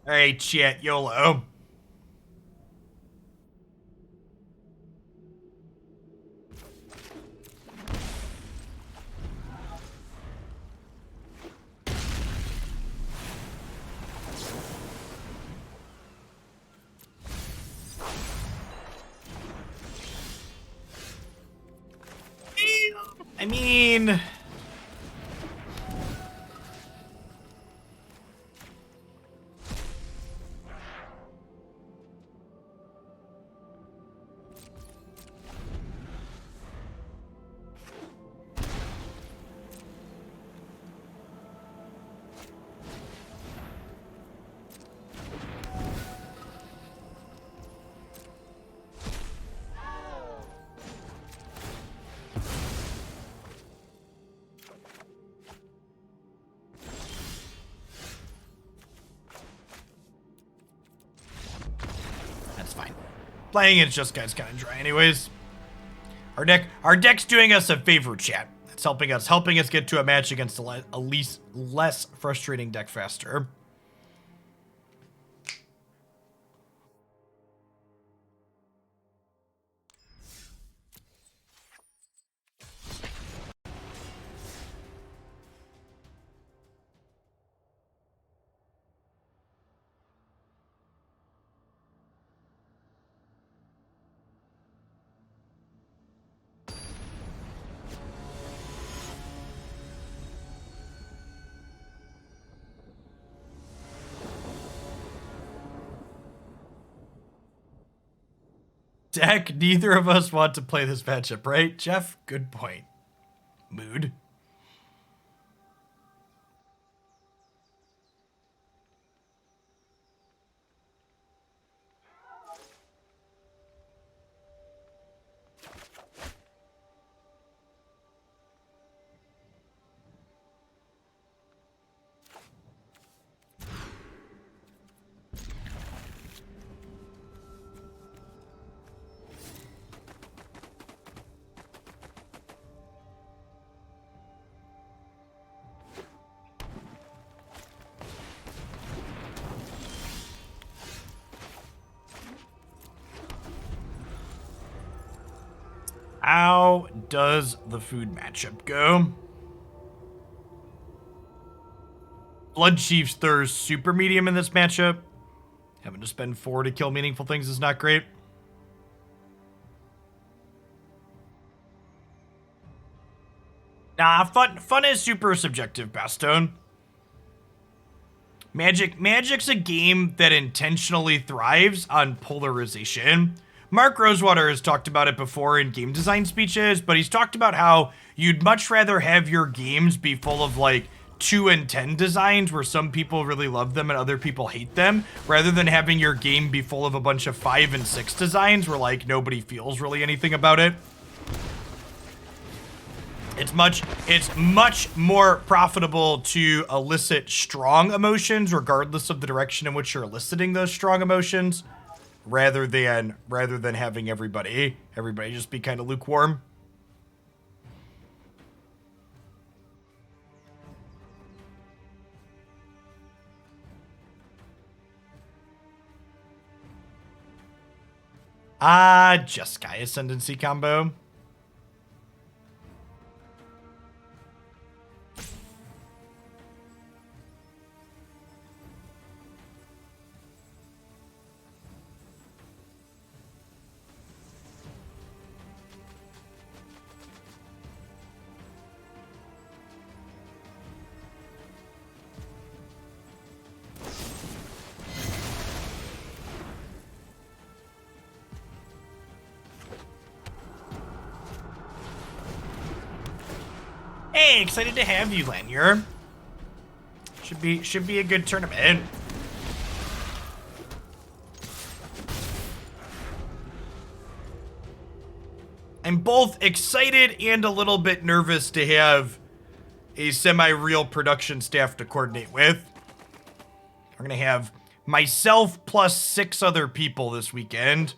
All right, chat, YOLO. I mean... That's fine. Playing it's just guys kind of dry anyways. Our deck's doing us a favor, chat. It's helping us get to a match against a least less frustrating deck faster. Deck, neither of us want to play this matchup, right? Jeff, good point. Mood. How does the food matchup go? Bloodchief's Thirst super medium in this matchup. Having to spend 4 to kill meaningful things is not great. Nah, fun is super subjective, Bastone. Magic's a game that intentionally thrives on polarization. Mark Rosewater has talked about it before in game design speeches, but he's talked about how you'd much rather have your games be full of like 2 and 10 designs where some people really love them and other people hate them, rather than having your game be full of a bunch of 5 and 6 designs where like nobody feels really anything about it. It's much more profitable to elicit strong emotions regardless of the direction in which you're eliciting those strong emotions, rather than having everybody just be kind of lukewarm. Just Sky Ascendancy combo. Hey, excited to have you, Lanyard. Should be a good tournament. I'm both excited and a little bit nervous to have a semi-real production staff to coordinate with. We're gonna have myself plus 6 other people this weekend.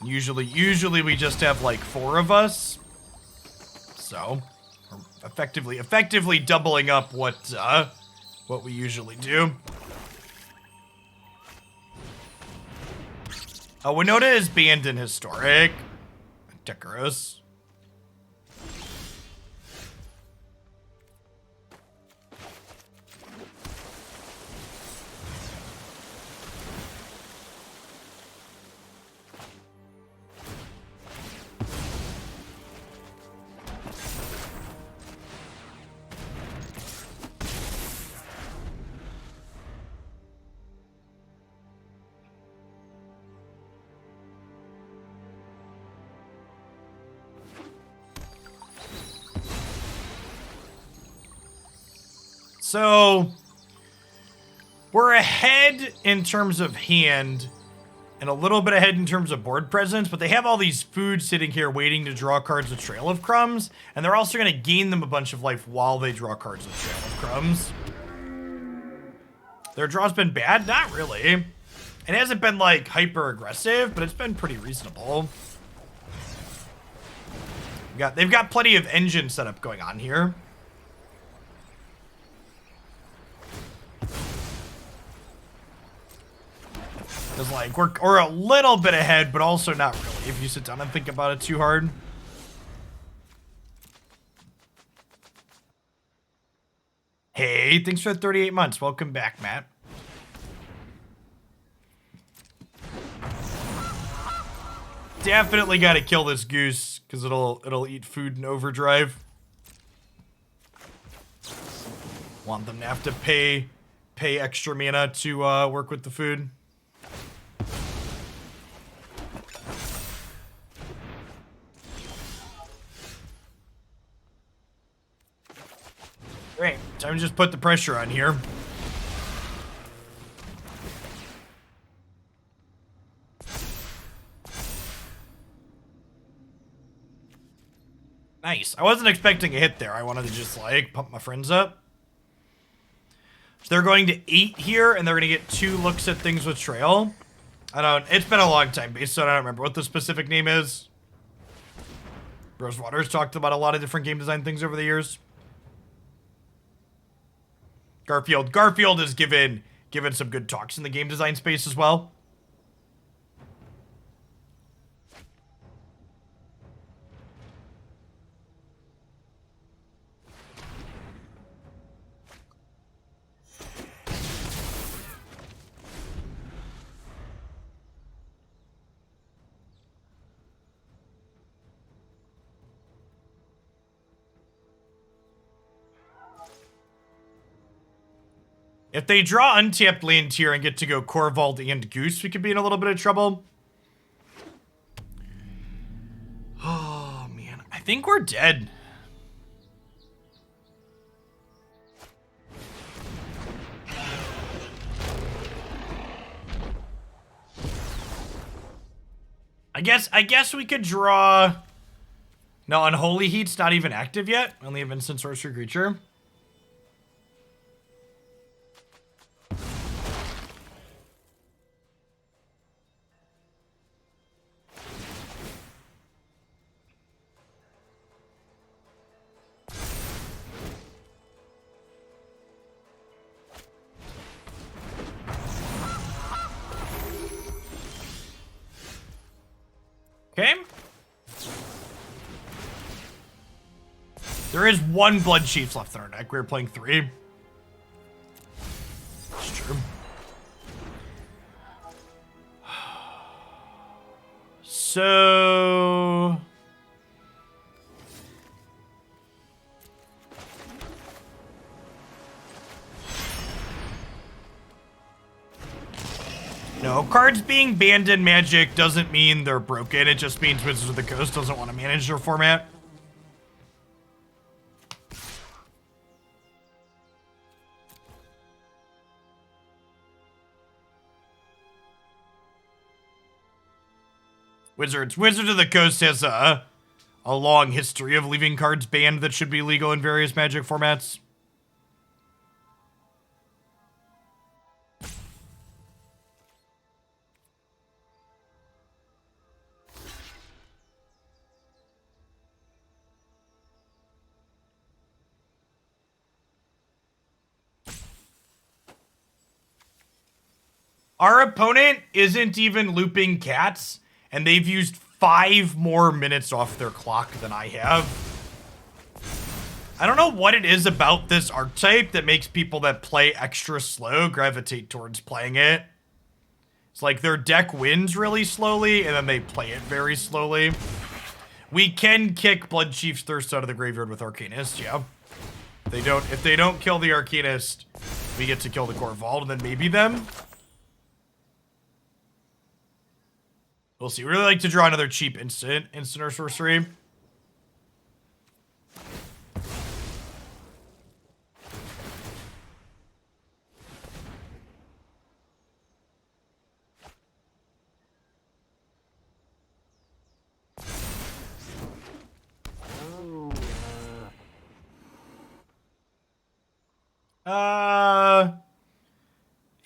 Usually we just have like 4 of us. So we're effectively doubling up what we usually do. Winota is banned in Historic. Decorous. So, we're ahead in terms of hand, and a little bit ahead in terms of board presence, but they have all these foods sitting here waiting to draw cards with Trail of Crumbs, and they're also going to gain them a bunch of life while they draw cards with Trail of Crumbs. Their draw's been bad? Not really. It hasn't been, like, hyper-aggressive, but it's been pretty reasonable. They've got plenty of engine setup going on here. Because, like, we're a little bit ahead, but also not really, if you sit down and think about it too hard. Hey, thanks for the 38 months. Welcome back, Matt. Definitely got to kill this goose, because it'll eat food in overdrive. Want them to have to pay extra mana to work with the food. Great. Time to just put the pressure on here. Nice. I wasn't expecting a hit there. I wanted to just, like, pump my friends up. So they're going to 8 here, and they're going to get 2 looks at things with Trail. It's been a long time, so I don't remember what the specific name is. Rosewater's talked about a lot of different game design things over the years. Garfield has given some good talks in the game design space as well. If they draw untapped land here and get to go Corvold and Goose, we could be in a little bit of trouble. Oh, man. I think we're dead. I guess we could draw... No, Unholy Heat's not even active yet. Only have Instant Sorcery Creature. There is one Bloodchief left in our deck. We're playing 3. That's true. So... No, cards being banned in Magic doesn't mean they're broken. It just means Wizards of the Coast doesn't want to manage their format. Wizards of the Coast has a long history of leaving cards banned that should be legal in various Magic formats. Our opponent isn't even looping cats, and they've used 5 more minutes off their clock than I have. I don't know what it is about this archetype that makes people that play extra slow gravitate towards playing it. It's like their deck wins really slowly, and then they play it very slowly. We can kick Bloodchief's Thirst out of the graveyard with Arcanist, yeah. If they don't kill the Arcanist, we get to kill the Corvault, and then maybe them. We'll see. We really like to draw another cheap instant or sorcery.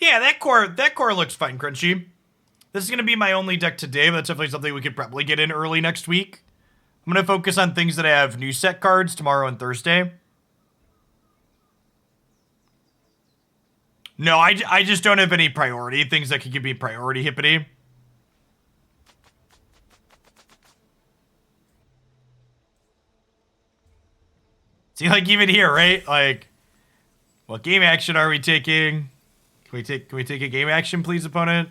Yeah, that core looks fine, Crunchy. This is going to be my only deck today, but that's definitely something we could probably get in early next week. I'm going to focus on things that have new set cards tomorrow and Thursday. No, I just don't have any priority. Things that could give me priority hippity. See, like, even here, right? Like, what game action are we taking? Can we take a game action, please, opponent?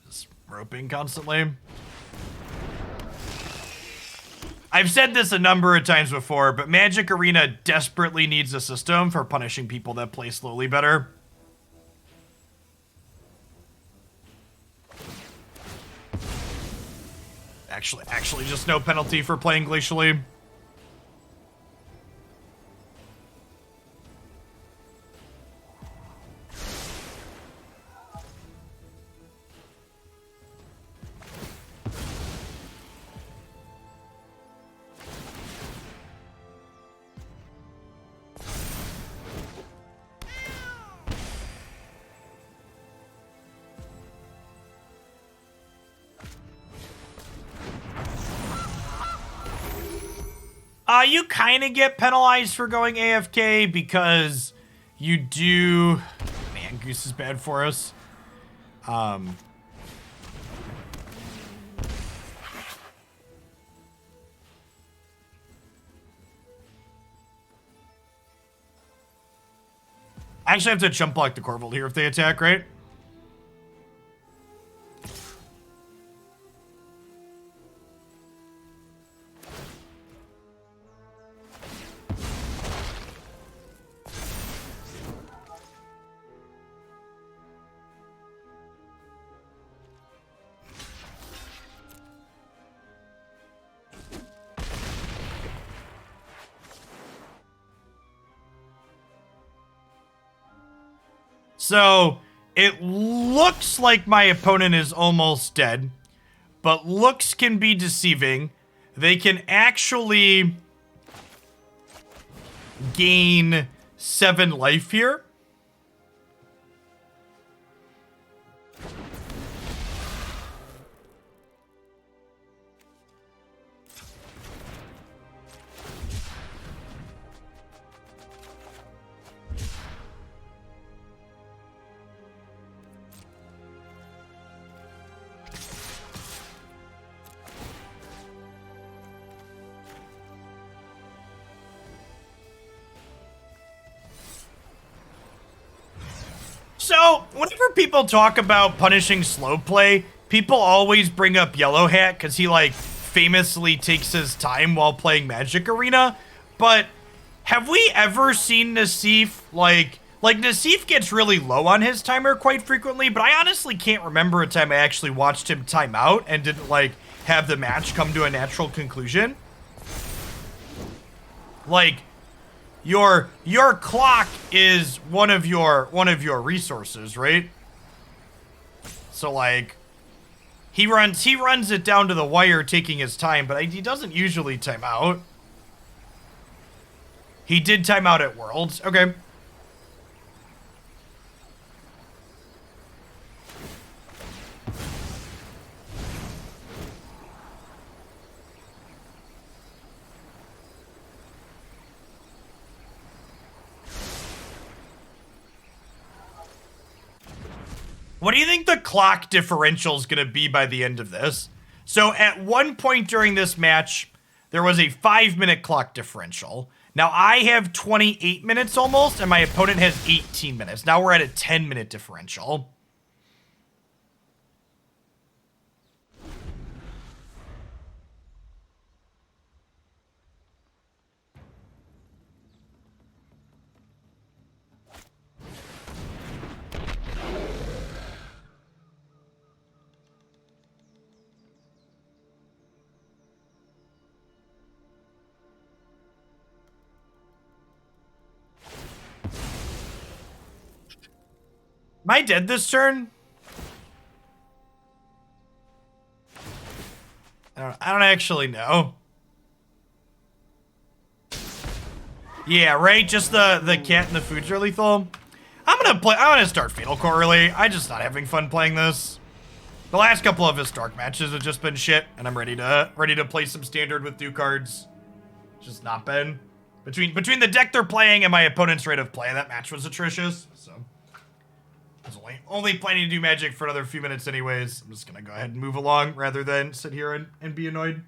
Just roping constantly. I've said this a number of times before, but Magic Arena desperately needs a system for punishing people that play slowly better. Actually, just no penalty for playing glacially. You kind of get penalized for going AFK because you do... Man, Goose is bad for us. I actually have to jump block the Corvault here if they attack, right? So, it looks like my opponent is almost dead, but looks can be deceiving. They can actually gain 7 life here. So, whenever people talk about punishing slow play, people always bring up Yellow Hat because he, like, famously takes his time while playing Magic Arena. But have we ever seen Nassif, like, Nassif gets really low on his timer quite frequently, but I honestly can't remember a time I actually watched him time out and didn't, like, have the match come to a natural conclusion. Like, your clock is one of your resources, right? So, like, he runs it down to the wire, taking his time, but he doesn't usually time out. He did time out at Worlds. Okay. What do you think the clock differential is going to be by the end of this? So at one point during this match, there was a 5-minute clock differential. Now I have 28 minutes almost, and my opponent has 18 minutes. Now we're at a 10-minute differential. Am I dead this turn? I don't actually know. Yeah, right? Just the cat and the foods are lethal. I'm gonna start Fatal Core early. I'm just not having fun playing this. The last couple of Historic matches have just been shit, and I'm ready to play some Standard with 2 cards. Just not been. Between the deck they're playing and my opponent's rate of play, that match was atrocious. So I was only planning to do Magic for another few minutes anyways. I'm just gonna go ahead and move along rather than sit here and be annoyed.